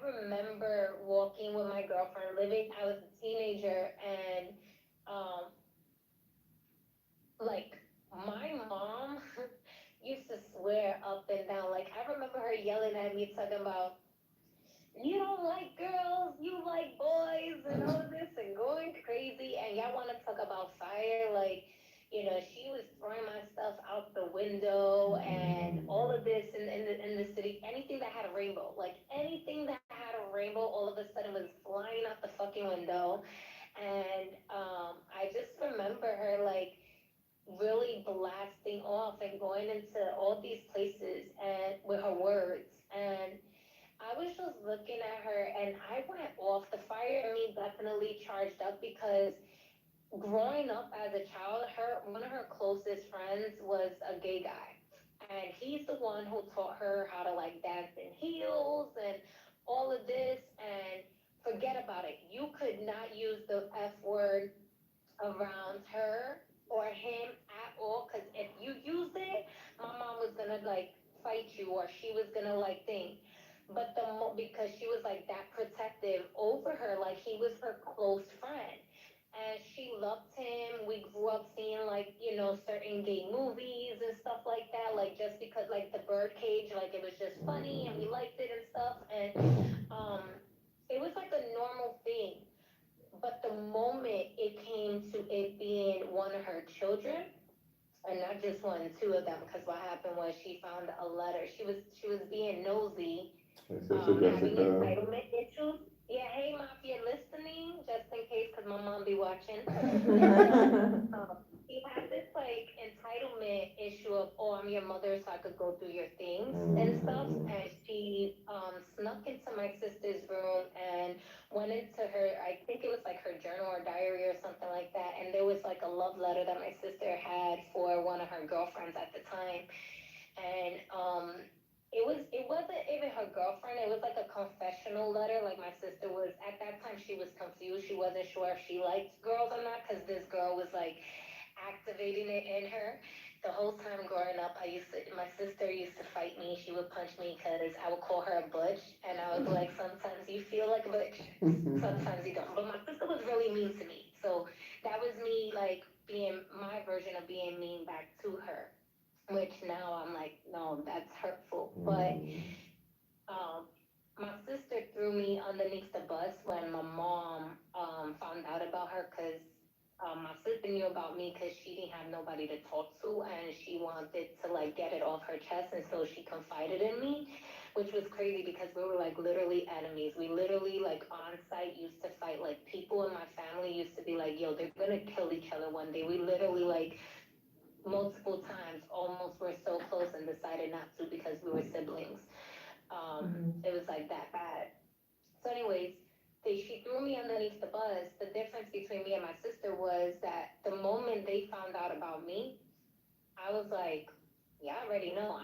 remember walking with my girlfriend, living, I was a teenager, and um, like my mom used to swear up and down. Like I remember her yelling at me, talking about, you don't like girls, you like boys, and all of this, and going crazy. And y'all want to talk about fire? Like, she was throwing my stuff out the window and all of this in the city. Anything that had a rainbow, like anything that had a rainbow, all of a sudden was flying out the fucking window. And I just remember her like really blasting off and going into all these places and with her words. And I was just looking at her and I went off. The fire in me definitely charged up because growing up as a child, one of her closest friends was a gay guy. And he's the one who taught her how to like dance in heels and all of this. And forget about it. You could not use the F word around her or him at all, because if you used it, my mom was gonna like fight you, or she was gonna like think. But because she was like that protective over her, like he was her close friend. And she loved him. We grew up seeing like, certain gay movies and stuff like that. Like just because like the birdcage, like it was just funny and we liked it and stuff. And it was like a normal thing. But the moment it came to it being one of her children, and not just one, two of them, because what happened was she found a letter. She was being nosy, And Sister having Jessica, entitlement issues. Yeah, hey, mom, if you're listening, just in case, because my mom be watching. And he had this like entitlement issue of, oh, I'm your mother, so I could go through your things and stuff. And she snuck into my sister's room and went into her, I think it was like her journal or diary or something like that. And there was like a love letter that my sister had for one of her girlfriends at the time. And it wasn't even her girlfriend. It was like a confessional letter. Like my sister was at that time, she was confused. She wasn't sure if she liked girls or not because this girl was like activating it in her. The whole time growing up, my sister used to fight me. She would punch me because I would call her a butch, and I was like, sometimes you feel like a butch, sometimes you don't. But my sister was really mean to me, so that was me like being my version of being mean back to her, which now I'm like, no, that's hurtful. But um, my sister threw me underneath the bus when my mom found out about her because my sister knew about me because she didn't have nobody to talk to and she wanted to like get it off her chest, and so she confided in me, which was crazy because we were like literally enemies. We literally like on site used to fight. Like people in my family used to be like, yo, they're gonna kill each other one day. We literally like multiple times almost were so close and decided not to because we were siblings. It was like that bad. So, anyways, she threw me underneath the bus. The difference between me and my sister was that the moment they found out about me, I was like, yeah, I already know.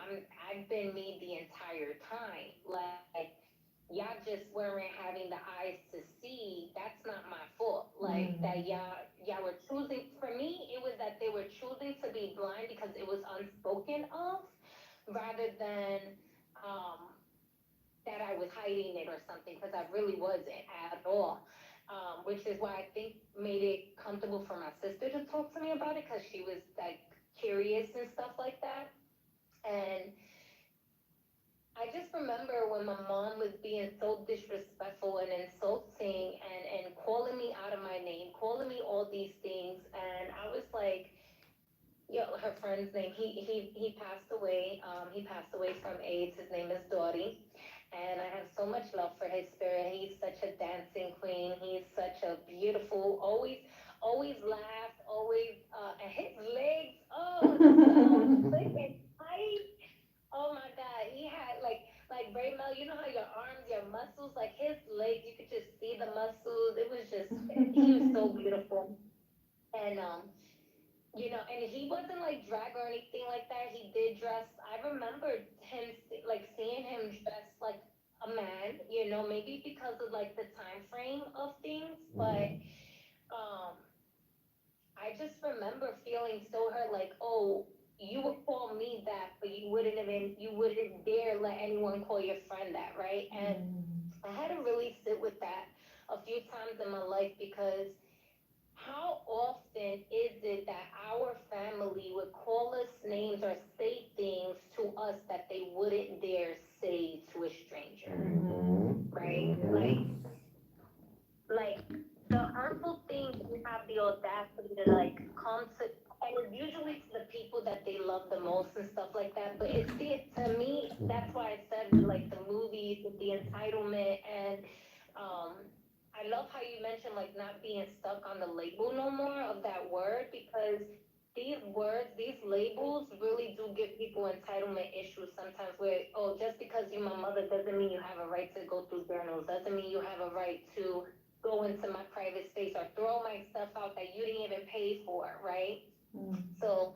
I've been me the entire time. Like y'all just weren't having the eyes to see. That's not my fault. Like that y'all were choosing. For me, it was that they were choosing to be blind because it was unspoken of, rather than um that I was hiding it or something, because I really wasn't at all. Which is why I think made it comfortable for my sister to talk to me about it because she was like curious and stuff like that. And I just remember when my mom was being so disrespectful and insulting and calling me out of my name, calling me all these things. And I was like, yo, her friend's name, he passed away. He passed away from AIDS. His name is Dory. And I have so much love for his spirit. He's such a dancing queen. He's such a beautiful, always laughed, always, and his legs, oh, so thick and tight. Oh my God, he had like Bray Mel, you know how your arms, your muscles, like his legs, you could just see the muscles. It was just he was so beautiful. And and he wasn't like drag or anything like that. He did dress. I remember him like seeing him dressed like a man, maybe because of like the time frame of things, but um I just remember feeling so hurt, like, oh, you would call me that, but you wouldn't dare let anyone call your friend that, right? And I had to really sit with that a few times in my life because how often is it that our family would call us names or say things to us that they wouldn't dare say to a stranger, right? Like the hurtful things we have the audacity to like come to, and it's usually to the people that they love the most and stuff like that. But it's the to me, that's why I said with like the movies with the entitlement and um I love how you mentioned like not being stuck on the label no more of that word, because these words, these labels really do give people entitlement issues sometimes where, oh, just because you're my mother doesn't mean you have a right to go through journals, doesn't mean you have a right to go into my private space or throw my stuff out that you didn't even pay for, right? So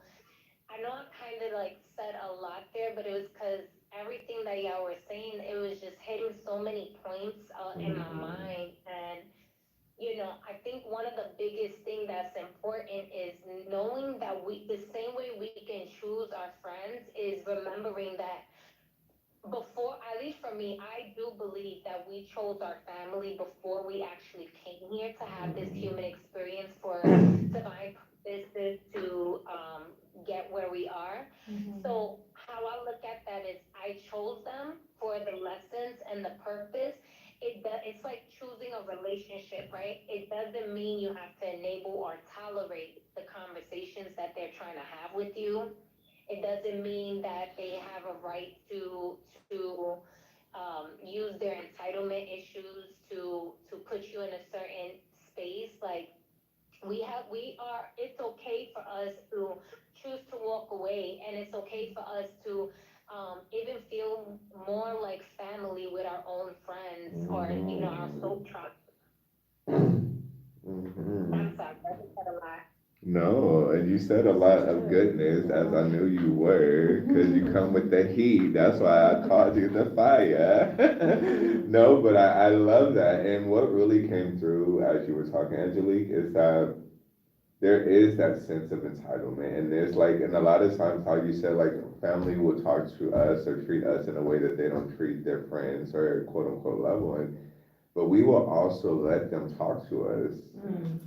I know I kind of like said a lot there, but it was because everything that y'all were saying, it was just hitting so many points in my mind. And, I think one of the biggest thing that's important is knowing that the same way we can choose our friends is remembering that before, at least for me, I do believe that we chose our family before we actually came here to have this human experience for divine purposes to get where we are. So how I look at that is I chose them for the lessons and the purpose. It's like choosing a relationship, right? It doesn't mean you have to enable or tolerate the conversations that they're trying to have with you. It doesn't mean that they have a right to use their entitlement issues to put you in a certain space. Like it's okay for us to choose to walk away, and it's okay for us to even feel more like family with our own friends or, our soul tribe. Mhm. I'm sorry, I just said a lot. No, and you said a lot of goodness, as I knew you were, because you come with the heat. That's why I called you the fire. No, but I love that. And what really came through as you were talking, Angelique, is that there is that sense of entitlement. And there's like, and a lot of times, how you said, like, family will talk to us or treat us in a way that they don't treat their friends or quote unquote loved ones. But we will also let them talk to us Mm.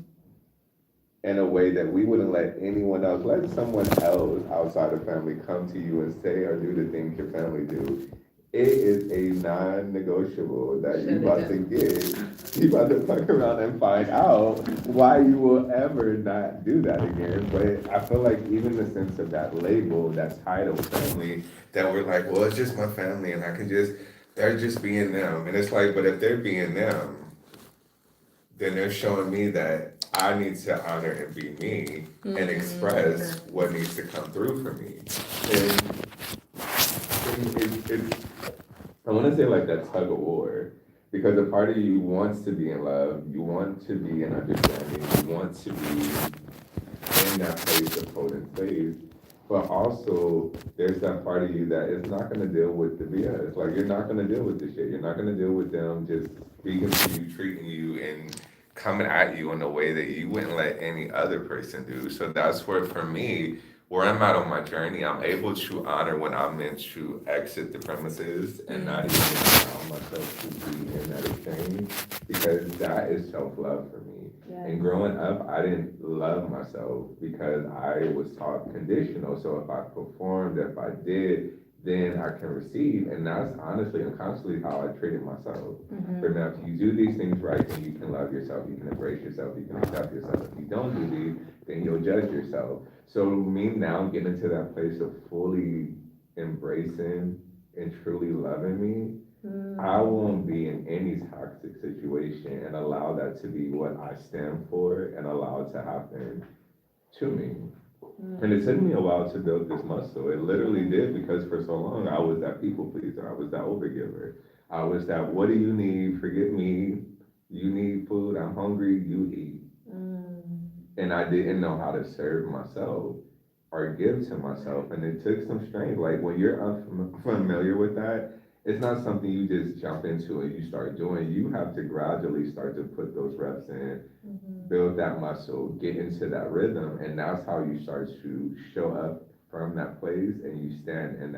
in a way that we wouldn't let anyone else, let someone else outside of family come to you and say or do the things your family do. It is a non-negotiable that Shut you it about to down. get. You about to fuck around and find out why you will ever not do that again. But I feel like even the sense of that label, that title, family, that we're like, well, it's just my family, and I can just, they're just being them, and it's like, but if they're being them, then they're showing me that I need to honor and be me and express what needs to come through for me. And I want to say like that tug of war, because a part of you wants to be in love, you want to be in understanding, you want to be in that place of holding space, but also there's that part of you that is not gonna deal with the BS. Like you're not gonna deal with the shit. You're not gonna deal with them just speaking to you, treating you, and coming at you in a way that you wouldn't let any other person do. So that's where, for me, where I'm at on my journey, I'm able to honor when I'm meant to exit the premises and not even allow myself to be in that exchange, because that is self-love for me. Yeah. And growing up, I didn't love myself because I was taught conditional. So if I performed, if I did, then I can receive. And that's honestly and constantly how I treated myself. But now, if you do these things right, then you can love yourself, you can embrace yourself, you can accept yourself. If you don't do these, then you'll judge yourself. So me now getting to that place of fully embracing and truly loving me, I won't be in any toxic situation and allow that to be what I stand for and allow it to happen to me. And it took me a while to build this muscle. It literally did, because for so long I was that people pleaser. I was that overgiver. I was that, what do you need? Forget me. You need food. I'm hungry. You eat. And I didn't know how to serve myself or give to myself. And it took some strength. Like when you're unfamiliar with that, it's not something you just jump into and you start doing. You have to gradually start to put those reps in, build that muscle, get into that rhythm, and that's how you start to show up from that place and you stand in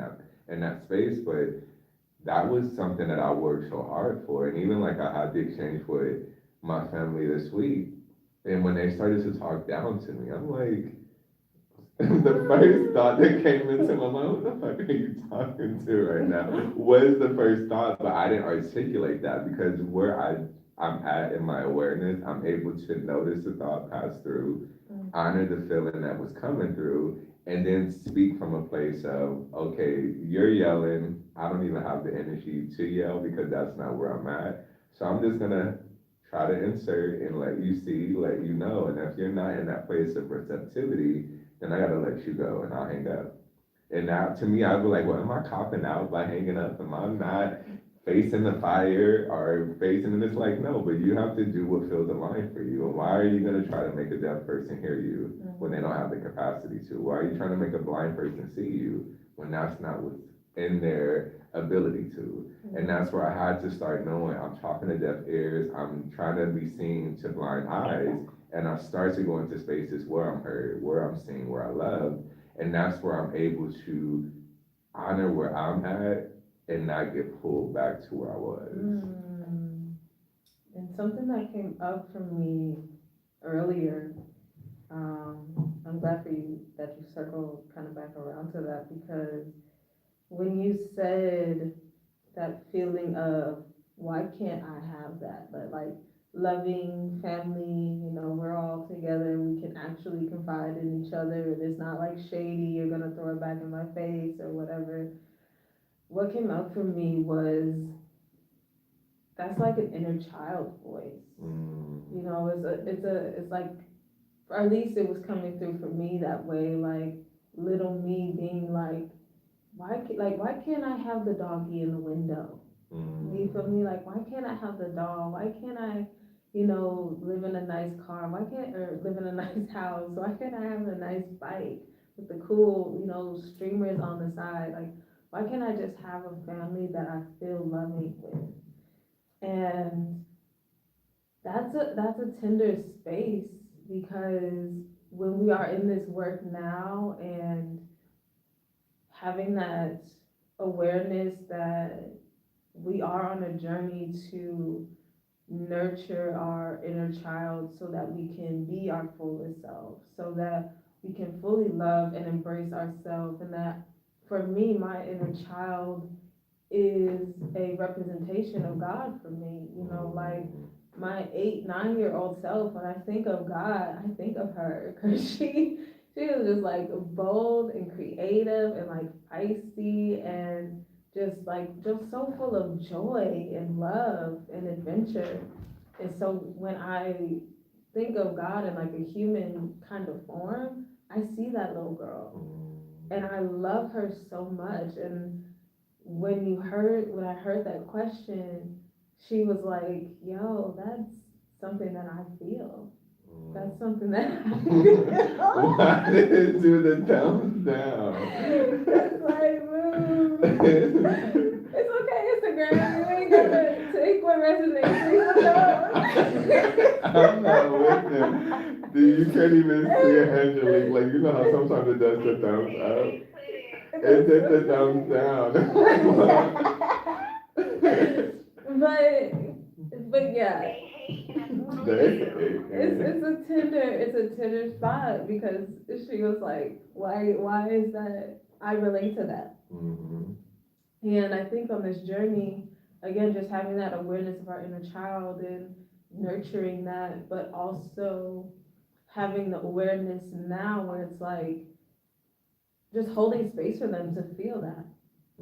that space. But that was something that I worked so hard for. And even like I had the exchange with my family this week, and when they started to talk down to me, I'm like, the first thought that came into my mind, what the fuck are you talking to right now? Was the first thought, but I didn't articulate that because where I'm at in my awareness, I'm able to notice the thought pass through, honor the feeling that was coming through, and then speak from a place of, okay, you're yelling, I don't even have the energy to yell because that's not where I'm at. So I'm just gonna try to insert and let you see, let you know. And if you're not in that place of receptivity, then I gotta let you go and I'll hang up. And now to me, I'd be like, well, am I copping out by hanging up? Am I not facing the fire or facing, and it's like, no, but you have to do what feels aligned for you. And why are you gonna try to make a deaf person hear you when they don't have the capacity to? Why are you trying to make a blind person see you when that's not what's in their ability to? And that's where I had to start knowing I'm talking to deaf ears, I'm trying to be seen to blind eyes, and I start to go into spaces where I'm heard, where I'm seen, where I love, and that's where I'm able to honor where I'm at and not get pulled back to where I was. And something that came up for me earlier, I'm glad for you that you circled kind of back around to that, because when you said that feeling of, why can't I have that? But like loving family, we're all together, we can actually confide in each other. It's not like shady, you're gonna throw it back in my face or whatever. What came up for me was, that's like an inner child voice. You know, it's like, or at least it was coming through for me that way, like little me being like, why can't I have the doggy in the window? You feel me? Like, why can't I have the dog? Why can't I, live in a nice car? Why can't, or live in a nice house? Why can't I have a nice bike with the cool, streamers on the side? Like, why can't I just have a family that I feel loving with? And that's a tender space, because when we are in this work now and having that awareness that we are on a journey to nurture our inner child so that we can be our fullest self, so that we can fully love and embrace ourselves. And that, for me, my inner child is a representation of God for me. Like my 8, 9 year old self, when I think of God, I think of her, because she was just like bold and creative and like feisty and just so full of joy and love and adventure. And so when I think of God in like a human kind of form, I see that little girl and I love her so much. And when I heard that question, she was like, yo, that's something that I feel. That's something that I feel. Why did it do the thumbs down? It's like, move. It's okay, Instagram. You ain't gonna take what resonates. Leave it alone. I'm not with them. Dude, you can't even see it, Angelique. Like, you know how sometimes it does the thumbs up? It did the thumbs down. but yeah. It's a tender spot, because she was like, why is that? I relate to that. And I think on this journey, again, just having that awareness of our inner child and nurturing that, but also having the awareness now where it's like just holding space for them to feel that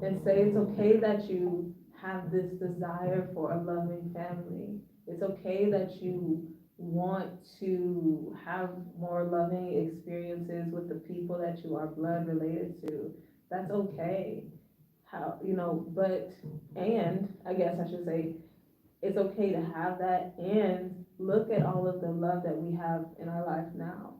and say it's okay that you have this desire for a loving family. It's okay that you want to have more loving experiences with the people that you are blood related to. That's okay. And I guess I should say, it's okay to have that and look at all of the love that we have in our life now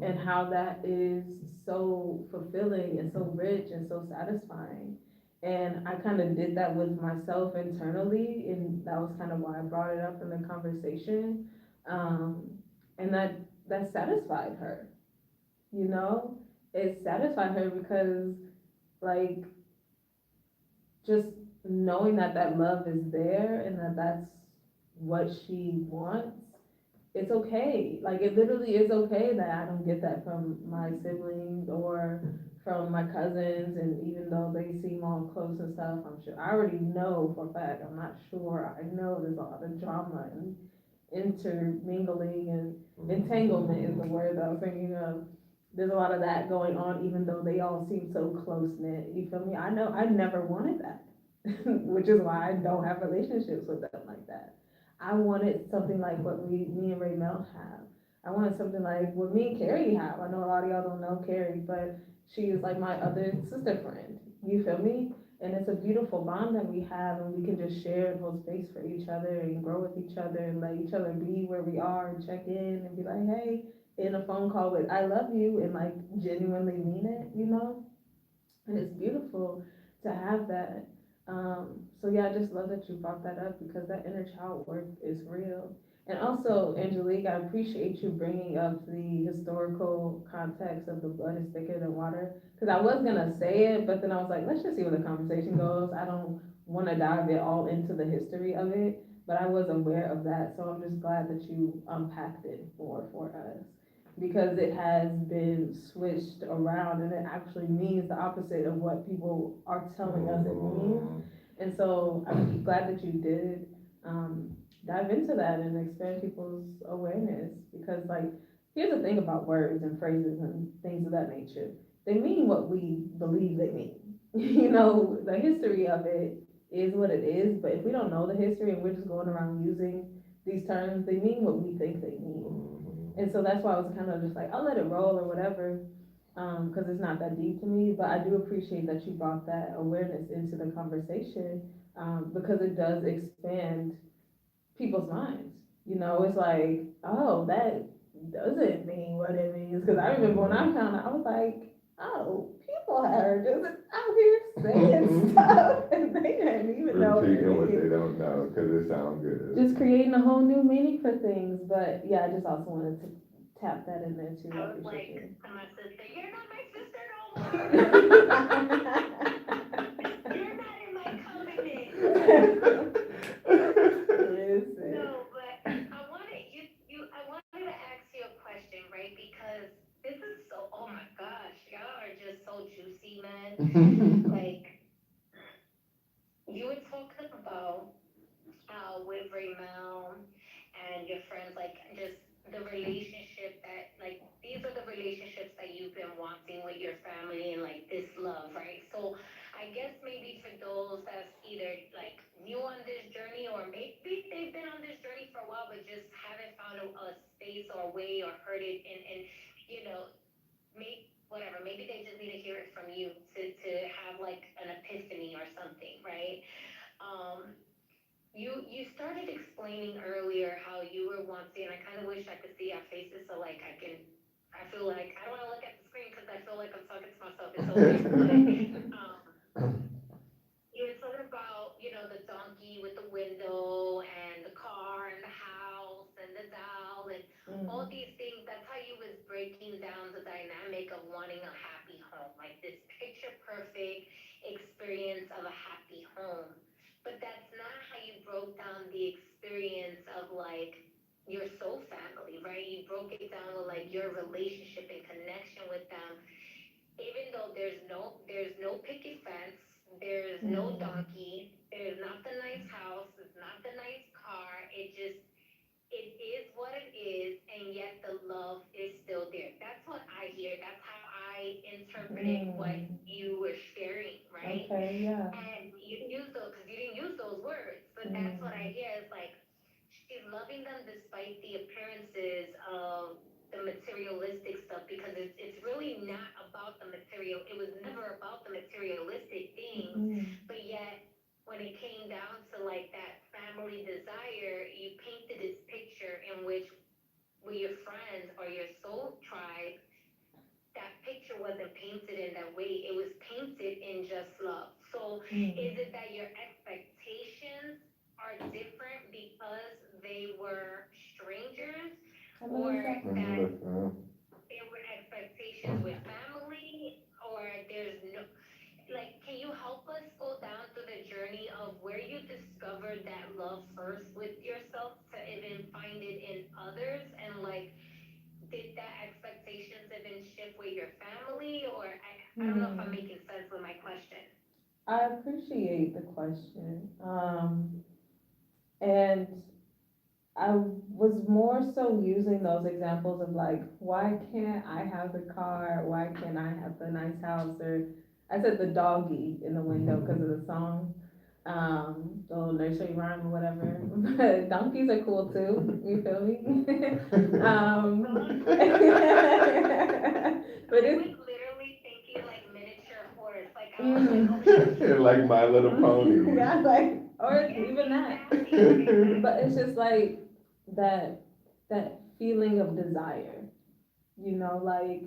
and how that is so fulfilling and so rich and so satisfying. And I kind of did that with myself internally, and that was kind of why I brought it up in the conversation. And that satisfied her, it satisfied her, because like just knowing that love is there and that's what she wants, it's okay. Like, it literally is okay that I don't get that from my siblings or from my cousins. And even though they seem all close and stuff, I'm sure, I already know for a fact, I'm not sure, I know there's a lot of drama and intermingling and entanglement is the word that I was thinking of. There's a lot of that going on, even though they all seem so close-knit. You feel me? I know I never wanted that, which is why I don't have relationships with them like that. I wanted something like what me and Raymel have. I wanted something like what me and Carrie have. I know a lot of y'all don't know Carrie, but she is like my other sister friend. You feel me? And it's a beautiful bond that we have, and we can just share and hold space for each other and grow with each other and let each other be where we are and check in and be like, hey, in a phone call with I love you, and like genuinely mean it. And it's beautiful to have that. So yeah, I just love that you brought that up, because that inner child work is real. And also, Angelique, I appreciate you bringing up the historical context of the blood is thicker than water, because I was gonna say it, but then I was like, let's just see where the conversation goes. I don't want to dive it all into the history of it, but I was aware of that, so I'm just glad that you unpacked it more for us, because it has been switched around and it actually means the opposite of what people are telling us it means. And so I'm glad that you did dive into that and expand people's awareness, because like, here's the thing about words and phrases and things of that nature. They mean what we believe they mean. The history of it is what it is, but if we don't know the history and we're just going around using these terms, they mean what we think they mean. Mhm. And so that's why I was kind of just like, I'll let it roll or whatever, cause it's not that deep to me, but I do appreciate that you brought that awareness into the conversation, because it does expand people's minds. You know, it's like, oh, that doesn't mean what it means. Because I remember when I found out, I was like, oh, people are just out here saying stuff and they didn't even know Repeating what it they means. don't know because it sounds good. Just creating a whole new meaning for things. But yeah, I just also wanted to tap that in there too. I I was like appreciate to my sister, "You're not my sister no more. you. You're not in my covenant." Listen. No, but I wanted to ask you a question, right? Because this is so, oh my gosh, y'all are just so juicy, man. Like, you were talking about with Raymel and your friends, like, just the relationship that, like, these are the relationships that you've been wanting with your family and, like, this love, right? So, I guess maybe for those that's either, like, new on this journey or maybe they've been on this journey for a while but just haven't found a space or a way or heard it and you know, maybe they just need to hear it from you to have, like, an epiphany or something, right? Um, you started explaining earlier how you were wanting, and I kind of wish I could see our faces so like I can. I feel like I don't want to look at the screen because I feel like I'm talking to myself. It's so weird. But you were talking about, you know, the donkey with the window and the car and the house and the doll and all these things. That's how you was breaking down the dynamic of wanting a happy home, like this picture perfect experience of a happy home. But that's not how you broke down the experience of like your soul family, right? You broke it down with like your relationship and connection with them, even though there's no picket fence, there's no donkey, there's not the nice house, it's not the nice car. It is what it is, and yet the love is still there. That's what I hear. That's how I interpreted what you were sharing, right? Okay, yeah. And you use those because you didn't use those words, but that's what I hear is like she's loving them despite the appearances of the materialistic stuff because it's really not about the material. It was never about the materialistic things, but yet when it came down to like that family desire, you painted this picture in which with your friends or your soul tribe, that picture wasn't painted in that way. It was painted in just love. So is it that your expectations are different because they were strangers, or that there were expectations with family, or there's no, like, can you help us go down through the journey of where you discovered that love first with yourself to even find it in others, and like did that expectations even shift with your family, or I don't know if I'm making sense with my question. I appreciate the question. And I was more so using those examples of like, why can't I have the car? Why can't I have the nice house? Or I said the doggy in the window because of the song, the little nursery rhyme or whatever. But donkeys are cool too. You feel me? But I it's was literally thinking like miniature horse. Like I was like, oh shit. Like My Little Pony. yeah, like, or Yeah, even that. exactly. But it's just like that feeling of desire, you know, like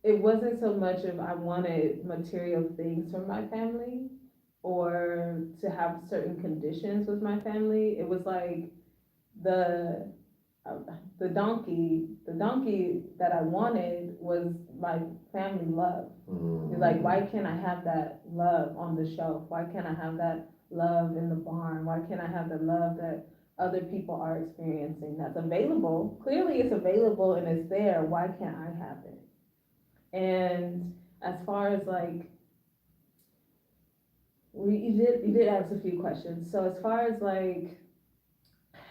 it wasn't so much of I wanted material things from my family or to have certain conditions with my family. It was like the uh, the donkey that I wanted was my family love. Like, why can't I have that love on the shelf? Why can't I have that love in the barn? Why can't I have the love that other people are experiencing that's available? Clearly it's available and it's there. Why can't I have it? And as far as like, you did ask a few questions. So as far as like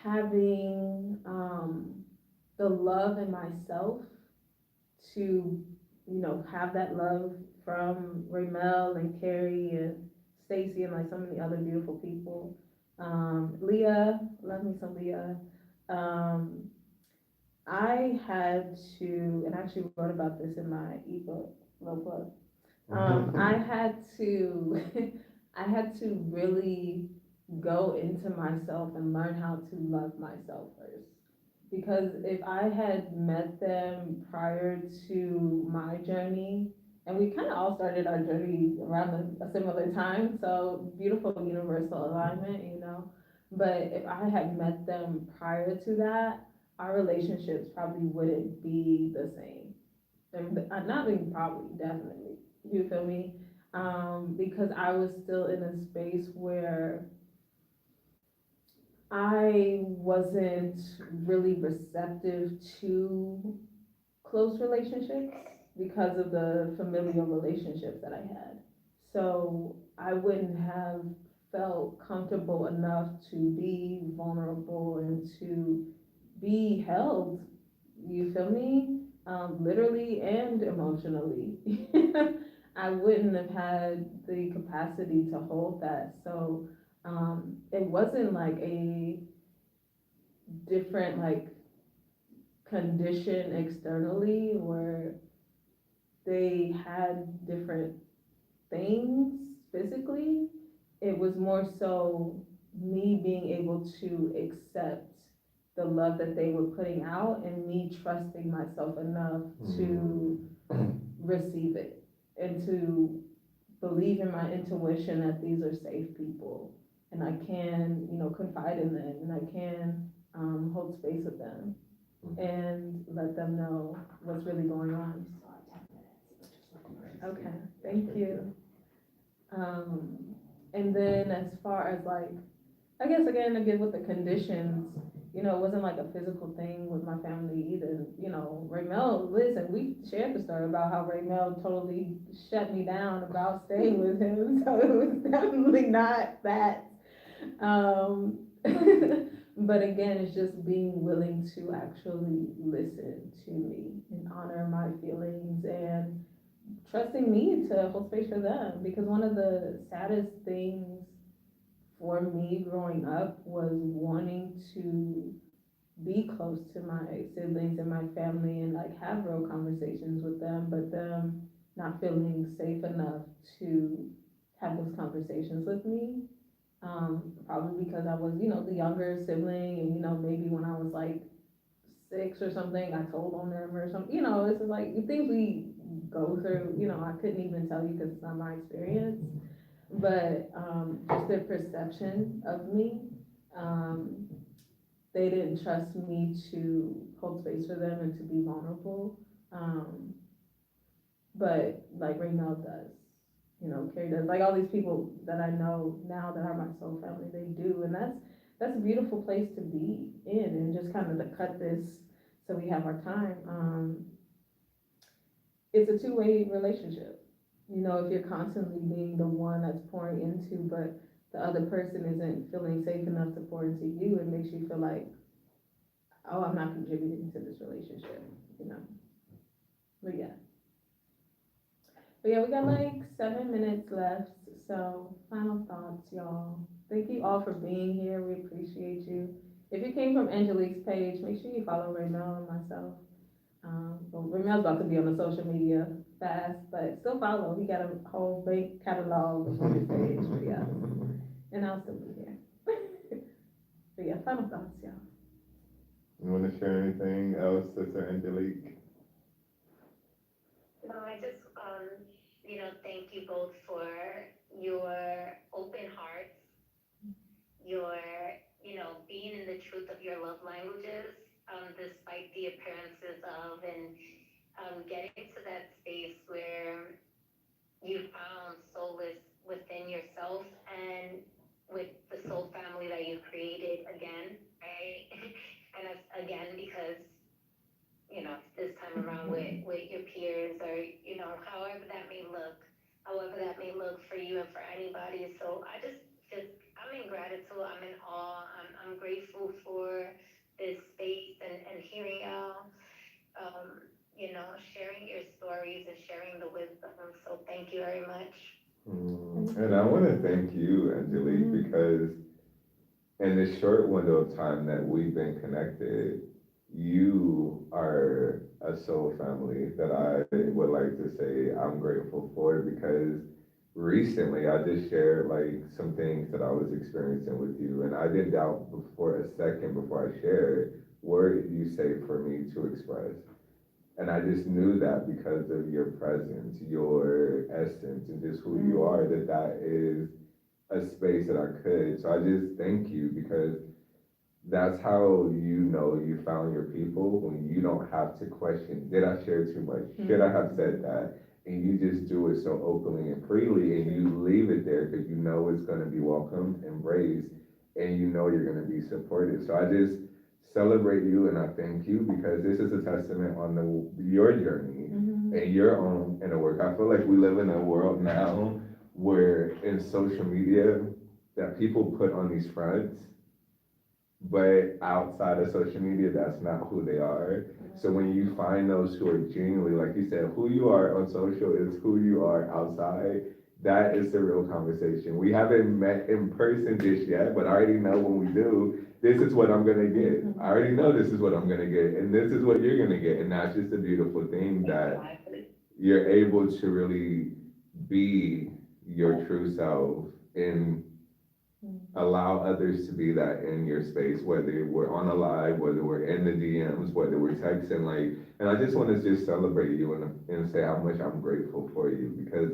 having the love in myself to, have that love from Raymel and Carrie and Stacy, and like so many other beautiful people. Leah, love me some Leah. Um, I had to, and I actually wrote about this in my ebook, Low Plug. I had to, I had to really go into myself and learn how to love myself first. Because if I had met them prior to my journey, and we kind of all started our journey around a similar time, so beautiful universal alignment, you know. But if I had met them prior to that, our relationships probably wouldn't be the same. Not even probably, definitely. You feel me? Because I was still in a space where I wasn't really receptive to close relationships because of the familial relationships that I had. So I wouldn't have felt comfortable enough to be vulnerable and to be held. You feel me? Literally and emotionally. I wouldn't have had the capacity to hold that. So it wasn't like a different like condition externally where they had different things physically. It was more so me being able to accept the love that they were putting out and me trusting myself enough to receive it and to believe in my intuition that these are safe people and I can, you know, confide in them and I can hold space with them and let them know what's really going on. Okay, thank you. Um, and then as far as like, I guess again, with the conditions, you know, it wasn't like a physical thing with my family either. You know, Raymel, listen, we shared the story about how Raymel totally shut me down about staying with him, so it was definitely not that. Um, but again, it's just being willing to actually listen to me and honor my feelings and trusting me to hold space for them. Because one of the saddest things for me growing up was wanting to be close to my siblings and my family and like have real conversations with them, but them not feeling safe enough to have those conversations with me. Probably because I was, you know, the younger sibling, and you know, maybe when I was like 6 or something, I told on them or something. You know, it's just like things we go through. You know, I couldn't even tell you because it's not my experience, but just their perception of me. Um, they didn't trust me to hold space for them and to be vulnerable. Um, but like Raynell does, you know, Carrie does, like all these people that I know now that are my soul family, they do, and that's a beautiful place to be in, and just kind of to cut this so we have our time. It's a two-way relationship. You know, if you're constantly being the one that's pouring into, but the other person isn't feeling safe enough to pour into you, it makes you feel like, oh, I'm not contributing to this relationship, you know. But yeah. But yeah, we got like 7 minutes left. So final thoughts, y'all. Thank you all for being here. We appreciate you. If you came from Angelique's page, make sure you follow Raymel and myself. Well, Ramel's about to be on the social media fast, but still follow. He got a whole big catalog on his page. But yeah, and I'll still be here. But yeah, final thoughts, y'all. You want to share anything else, Sister Angelique? No, I just, thank you both for your open hearts, your, being in the truth of your love languages, despite the appearances of, and getting to that space where you found solace within yourself and with the soul family that you created again, right? And again, because this time around with your peers or, however that may look, for you and for anybody. So I'm in gratitude, I'm in awe, I'm grateful for this space and hearing y'all, sharing your stories and sharing the wisdom. So thank you very much. And I want to thank you, Angelique, because in the short window of time that we've been connected, you are a soul family that I would like to say I'm grateful for because recently I just shared like some things that I was experiencing with you, and I didn't doubt for a second before I shared where you say for me to express. And I just knew that because of your presence, your essence, and just who you are, that that is a space that I could. So I just thank you because that's how you know you found your people when you don't have to question, did I share too much? Should I have said that? And you just do it so openly and freely and you leave it there because you know it's going to be welcomed, embraced, and you know you're going to be supported. So I just celebrate you and I thank you because this is a testament on your journey and your own inner work. I feel like we live in a world now where in social media that people put on these fronts, but outside of social media, that's not who they are. So when you find those who are genuinely, like you said, who you are on social is who you are outside. That is the real conversation. We haven't met in person just yet, but I already know when we do, this is what I'm gonna get. I already know this is what I'm gonna get, and this is what you're gonna get. And that's just a beautiful thing that you're able to really be your true self and allow others to be that in your space, whether we're on a live, whether we're in the DMs, whether we're texting, like, and I just want to just celebrate you and say how much I'm grateful for you because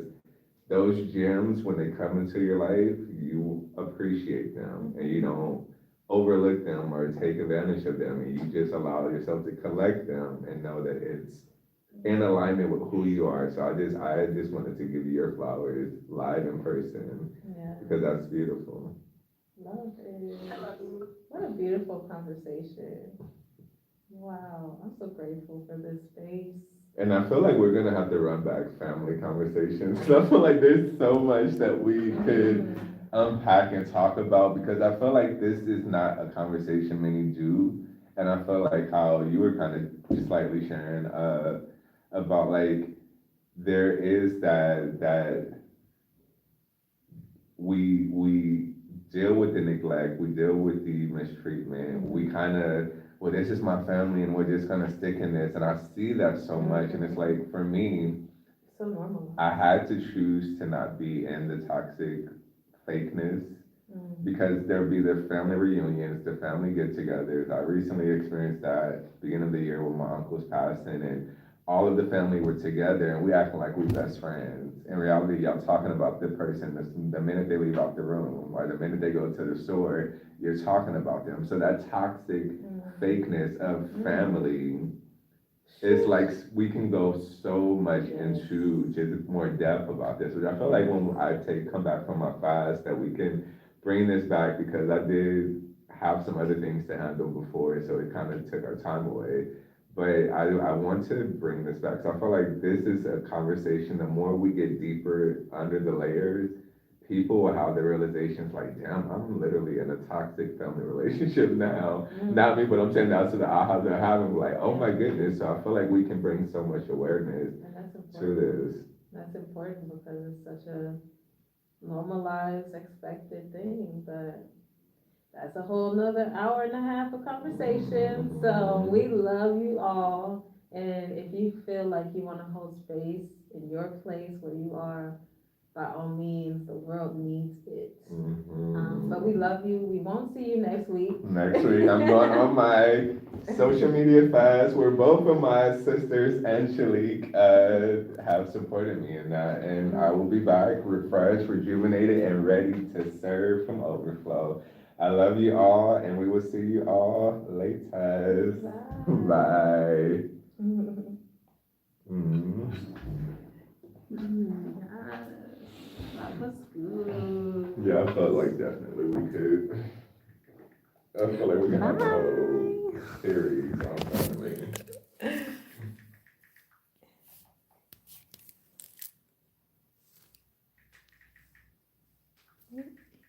those gems, when they come into your life, you appreciate them and you don't overlook them or take advantage of them and you just allow yourself to collect them and know that it's in alignment with who you are. So I just wanted to give you your flowers live in person Yeah. because that's beautiful. Love it. What a beautiful conversation. Wow, I'm so grateful for this space. And I feel like we're gonna have to run back family conversations. I feel like there's so much that we could unpack and talk about because I feel like this is not a conversation many do. And I feel like how you were kind of slightly sharing about like there is that we deal with the neglect, we deal with the mistreatment, we kind of, well, this is my family and we're just gonna stick in this. And I see that so much. And it's like, for me, So normal. I had to choose to not be in the toxic fakeness because there'd be the family reunions, the family get-togethers. I recently experienced that beginning of the year when my uncle's passing, and all of the family were together, and we acting like we best friends. In reality, y'all talking about the person the minute they leave out the room, or the minute they go to the store, you're talking about them. So that toxic fakeness of family. It's like we can go so much into just more depth about this, which I feel like when I come back from my fast that we can bring this back because I did have some other things to handle before, so it kind of took our time away. But I want to bring this back. So I feel like this is a conversation. The more we get deeper under the layers, people will have the realizations like, damn, I'm literally in a toxic family relationship now. Not me, but I'm saying that's what the ahas are having, like, oh my goodness. So I feel like we can bring so much awareness And that's to important. this. That's important because it's such a normalized, expected thing, but that's a whole nother hour and a half of conversation. So we love you all. And if you feel like you want to hold space in your place where you are, by all means, the world needs it. But we love you. We won't see you next week. Next week, I'm going on my social media fast where both of my sisters and Shalik have supported me in that. And I will be back refreshed, rejuvenated, and ready to serve from overflow. I love you all, and we will see you all later. Bye. That was good. Yeah, I felt like definitely we could. I feel like we can have a whole series on family.